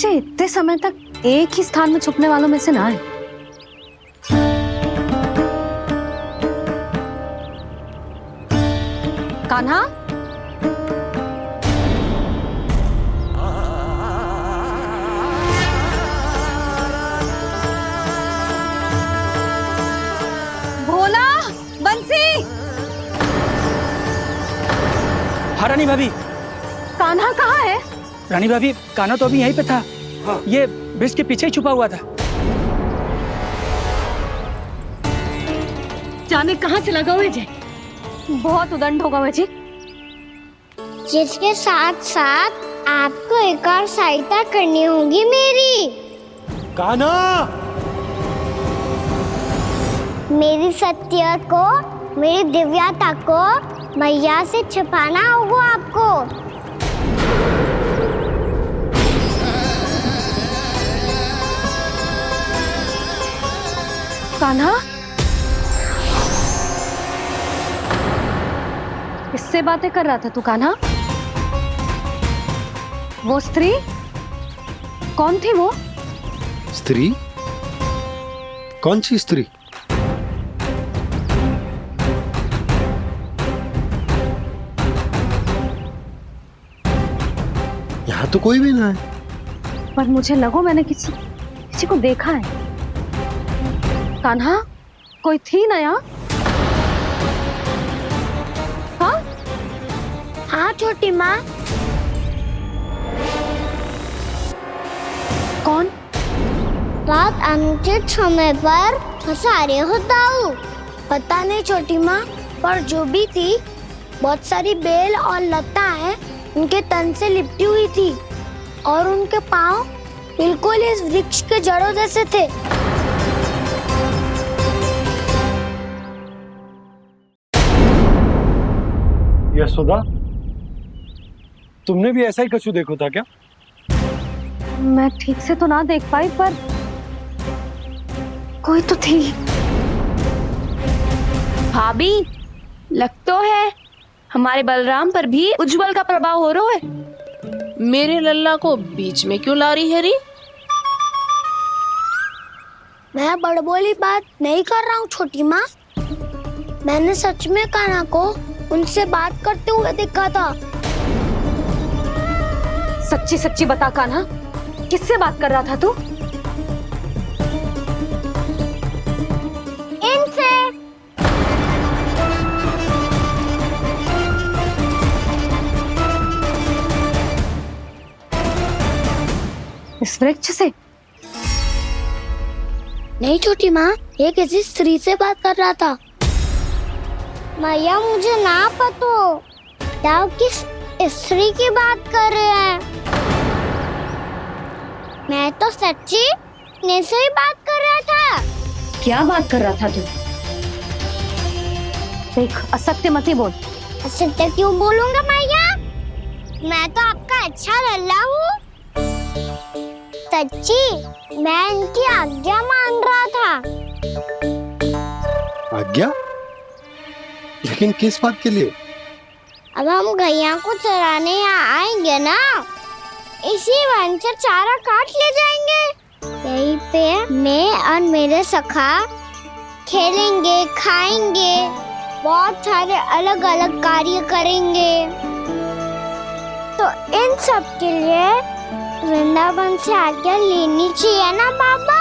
इतने समय तक एक ही स्थान में छुपने वालों में से ना है। कान्हा, भोला, बंसी।
हाँ रानी भाभी।
कान्हा कहाँ है?
रानी भाभी, कान्हा तो अभी यहीं पे था। हाँ। ये ब्रिज के पीछे ही छुपा हुआ था।
जाने कहाँ चला गया जी? बहुत उदंड होगा वह जी।
जिसके साथ साथ आपको एक और सहायता करनी होगी मेरी।
कान्हा,
मेरी सत्य को, मेरी दिव्यता को मैया से छिपाना होगा आपको।
कान्हा, किससे बातें कर रहा था तू कान्हा? वो स्त्री कौन थी? वो
स्त्री? कौन सी स्त्री? यहाँ तो कोई भी ना है।
पर मुझे लगो मैंने किसी को देखा है। कान्हा, कोई थी ना यहाँ? हाँ?
हाँ छोटी माँ।
कौन?
रात अनुचित समय पर फंसारे होता हूँ। पता नहीं छोटी माँ, पर जो भी थी, बहुत सारी बेल और लता है उनके तन से लिपटी हुई थी और उनके पाँव बिल्कुल इस वृक्ष के जड़ों जैसे थे।
यशोदा, तुमने भी ऐसा ही कछु देखा था क्या?
मैं ठीक से तो ना देख पाई, पर कोई तो थी।
भाभी, लग तो है हमारे बलराम पर भी उज्जवल का प्रभाव हो रहा है।
मेरे लल्ला को बीच में क्यों ला रही है री?
मैं बड़बोली बात नहीं कर रहा हूँ छोटी माँ। मैंने सच में कान्हा को उनसे बात करते हुए देखा था।
सच्ची सच्ची बता कान्हा, किससे बात कर रहा था तू?
इनसे।
इस वृक्ष से?
नहीं छोटी माँ, ये किसी स्त्री से बात कर रहा था। मैया मुझे ना पतो क्या किस स्त्री की बात कर रहे हैं। मैं तो सच्ची ने से ही बात कर रहा था।
क्या बात कर रहा था तू? देख, असत्य मत ही बोल।
असत्य क्यों बोलूंगा मैया? मैं तो आपका अच्छा लल्ला हूँ। सच्ची मैं इनकी आज्ञा मान रहा था।
आज्ञा? लेकिन किस बात के लिए?
अब हम गैया को चराने यहाँ आएंगे ना, इसी वन से चारा काट ले जाएंगे। यहीं पे मैं और मेरे सखा खेलेंगे, खाएंगे, बहुत सारे अलग अलग कार्य करेंगे। तो इन सब के लिए वृंदावन से आज्ञा लेनी चाहिए ना बाबा?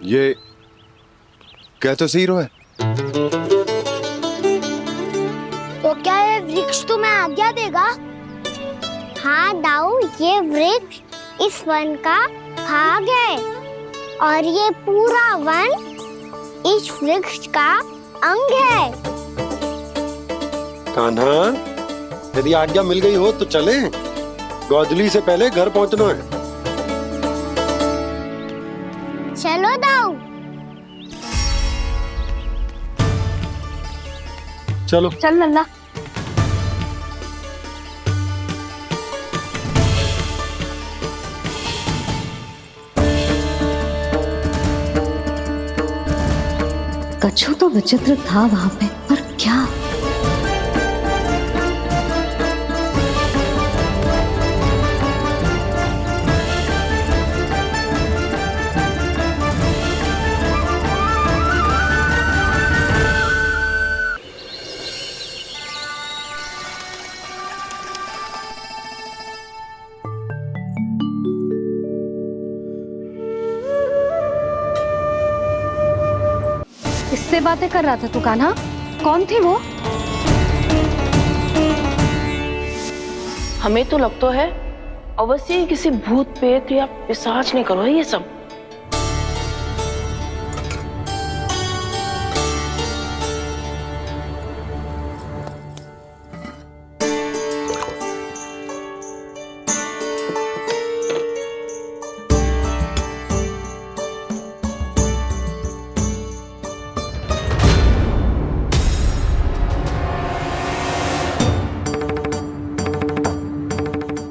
ये कह तो सही रहा है।
तो क्या ये वृक्ष तुम्हें आज्ञा देगा? हाँ दाऊ, ये वृक्ष इस वन का भाग है और ये पूरा वन इस वृक्ष का अंग है।
कान्हा, यदि आज्ञा मिल गई हो तो चलें। गोधूली से पहले घर पहुंचना है।
चलो दाऊ।
चलो
चल लल्ला। कछु तो विचित्र था वहां पे, पर क्या? किससे बातें कर रहा था तू कान्हा? कौन थी वो?
हमें तो लगता है अवश्य ही किसी भूत प्रेत या पिशाच ने करो है ये सब।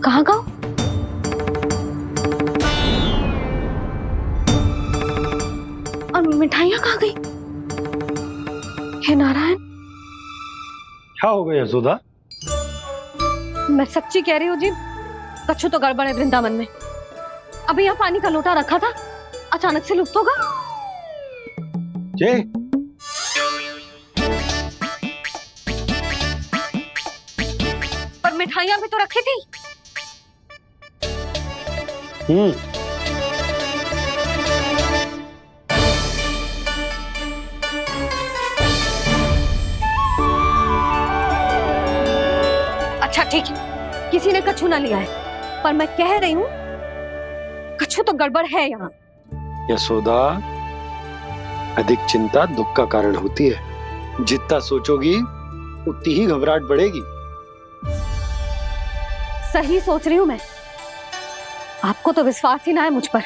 कहाँ गाँव? और मिठाइयाँ कहाँ गई? हे नारायण!
क्या हो गया यशोदा?
मैं सच्ची कह रही हूँ जी, कछु तो गड़बड़ है वृंदावन में। अभी यहाँ पानी का लोटा रखा था, अचानक से लुप्त होगा।
जे
पर मिठाइयाँ भी तो रखी थी। अच्छा ठीक है, किसी ने कछु ना लिया है, पर मैं कह रही हूँ कछु तो गड़बड़ है यहाँ।
यशोदा, अधिक चिंता दुख का कारण होती है। जितना सोचोगी उतनी ही घबराहट बढ़ेगी।
सही सोच रही हूँ मैं। आपको तो विश्वास ही ना है मुझ पर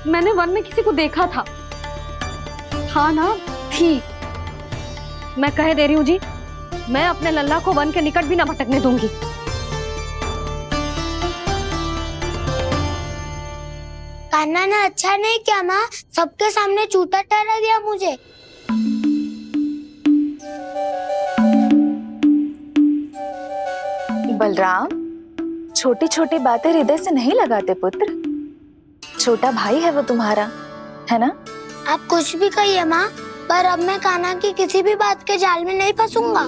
मैंने वन में किसी को देखा था। हाँ ना, थी। मैं कह दे रही हूँ जी, मैं अपने लल्ला को वन के निकट भी ना भटकने दूंगी।
कान्हा ने अच्छा नहीं किया माँ, सबके सामने चूता ठहरा दिया मुझे।
बलराम, छोटी छोटी बातें हृदय से नहीं लगाते पुत्र। छोटा भाई है वो तुम्हारा, है ना?
आप कुछ भी कहिए माँ, पर अब मैं कान्हा की किसी भी बात के जाल में नहीं फंसूंगा।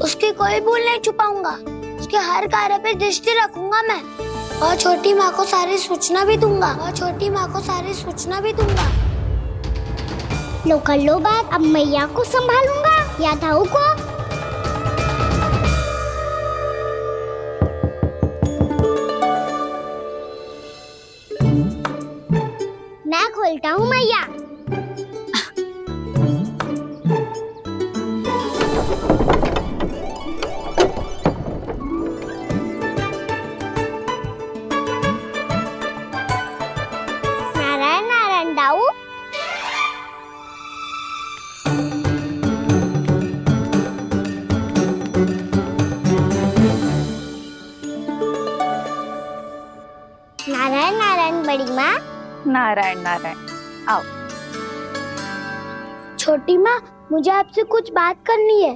उसकी कोई भूल नहीं छुपाऊंगा। उसके हर कार्य पे दृष्टि रखूंगा मैं, और छोटी माँ को सारी सूचना भी दूंगा। लो कर लो बात, अब मैया को संभालूंगा या दाऊ को। मैं खोलता हूँ मैया। नारायण नारायण दाऊ। नारायण नारायण बड़ी माँ।
नारायण नारायण, आओ।
छोटी माँ, मुझे आपसे कुछ बात करनी है।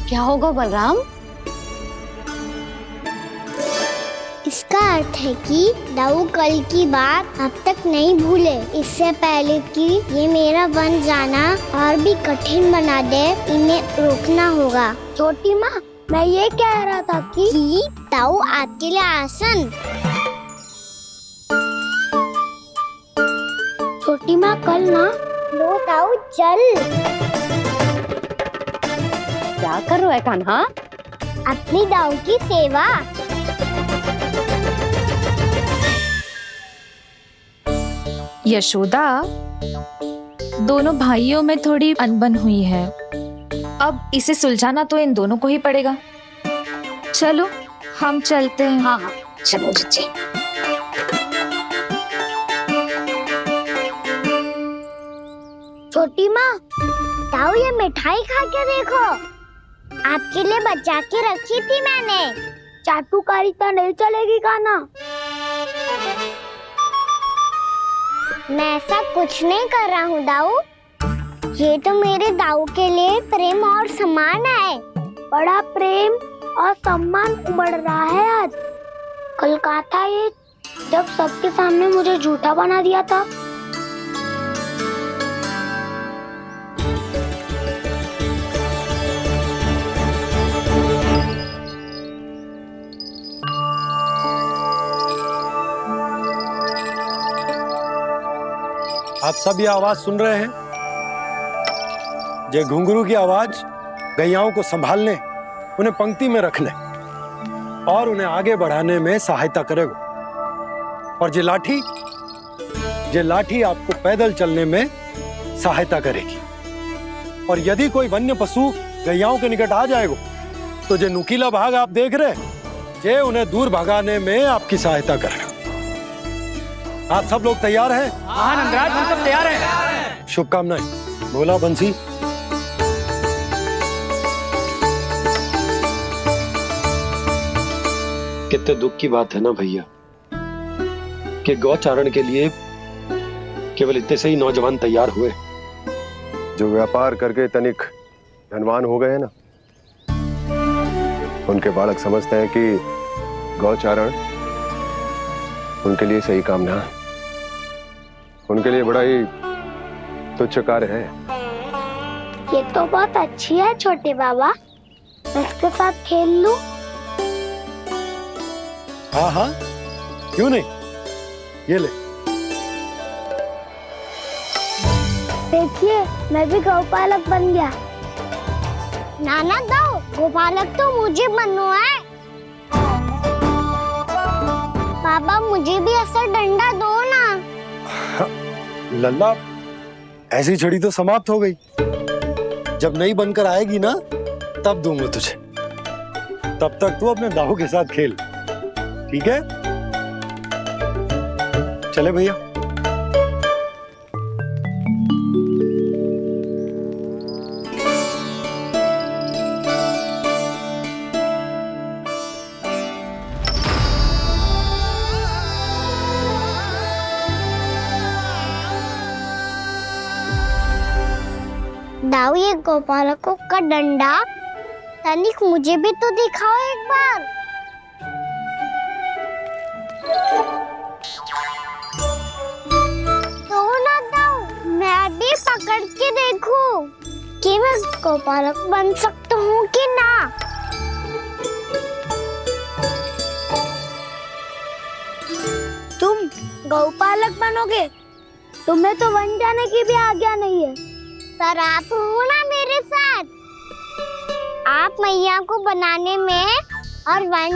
क्या होगा बलराम?
इसका अर्थ है कि दाऊ कल की बात अब तक नहीं भूले। इससे पहले कि ये मेरा वन जाना और भी कठिन बना दे, इन्हें रोकना होगा। छोटी माँ, मैं ये कह रहा था कि दाऊ आपके लिए आसन। छोटी माँ, कल ना लो दाऊ चल।
क्या कर रहा है कान्हा?
अपनी दाऊ की सेवा।
यशोदा, दोनों भाइयों में थोड़ी अनबन हुई है। अब इसे सुलझाना तो इन दोनों को ही पड़ेगा। चलो हम चलते हैं।
हाँ हाँ चलो जी। छोटी माँ, ताऊ ये मिठाई खा के देखो, आपके लिए बचा के रखी थी मैंने। चाटुकारिता नहीं चलेगी खाना। मैं ऐसा कुछ नहीं कर रहा हूँ दाऊ, ये तो मेरे दाऊ के लिए प्रेम और सम्मान है। बड़ा प्रेम और सम्मान उमड़ रहा है आज। कल कहा था ये, जब सबके सामने मुझे झूठा बना दिया था।
आप सब ये आवाज सुन रहे हैं? ये घुंघरू की आवाज गैयाओं को संभालने, उन्हें पंक्ति में रखने और उन्हें आगे बढ़ाने में सहायता करेगा। और ये लाठी आपको पैदल चलने में सहायता करेगी। और यदि कोई वन्य पशु गैयाओं के निकट आ जाएगा तो जो नुकीला भाग आप देख रहे हैं, ये उन्हें दूर भगाने में आपकी सहायता करेगा। आप सब लोग तैयार हैं?
हाँ नंदराज, हम सब तैयार हैं।
शुभकामनाएं। बोला बंसी। कितने दुख की बात है ना भैया कि गौचारण के लिए केवल इतने से ही नौजवान तैयार हुए।
जो व्यापार करके तनिक धनवान हो गए हैं ना, उनके बालक समझते हैं कि गौचारण उनके लिए सही काम ना है। उनके लिए बड़ा ही तुच्छ कार्य है।
ये तो बहुत अच्छी है छोटे बाबा, मैं इसके साथ खेल लूं?
हाँ हाँ क्यों नहीं, ये ले।
देखिए मैं भी गौपालक बन गया। नाना दाऊ, गौपालक तो मुझे बनना है। बाबा मुझे भी ऐसा डंडा दो ना।
लल्ला, ऐसी छड़ी तो समाप्त हो गई। जब नई बनकर आएगी ना तब दूंगा तुझे। तब तक तू अपने दाऊ के साथ खेल, ठीक है? चले भैया।
दाऊ, ये गोपालकों का डंडा तनिक मुझे भी तो दिखाओ एक बार। तो ना दाऊ, मैं भी पकड़ के देखूं कि मैं गोपालक बन सकता हूँ कि ना। तुम गौपालक बनोगे? तुम्हें तो बन जाने की भी आज्ञा नहीं है। पर आप हो ना मेरे साथ। आप मैया को बनाने में और वन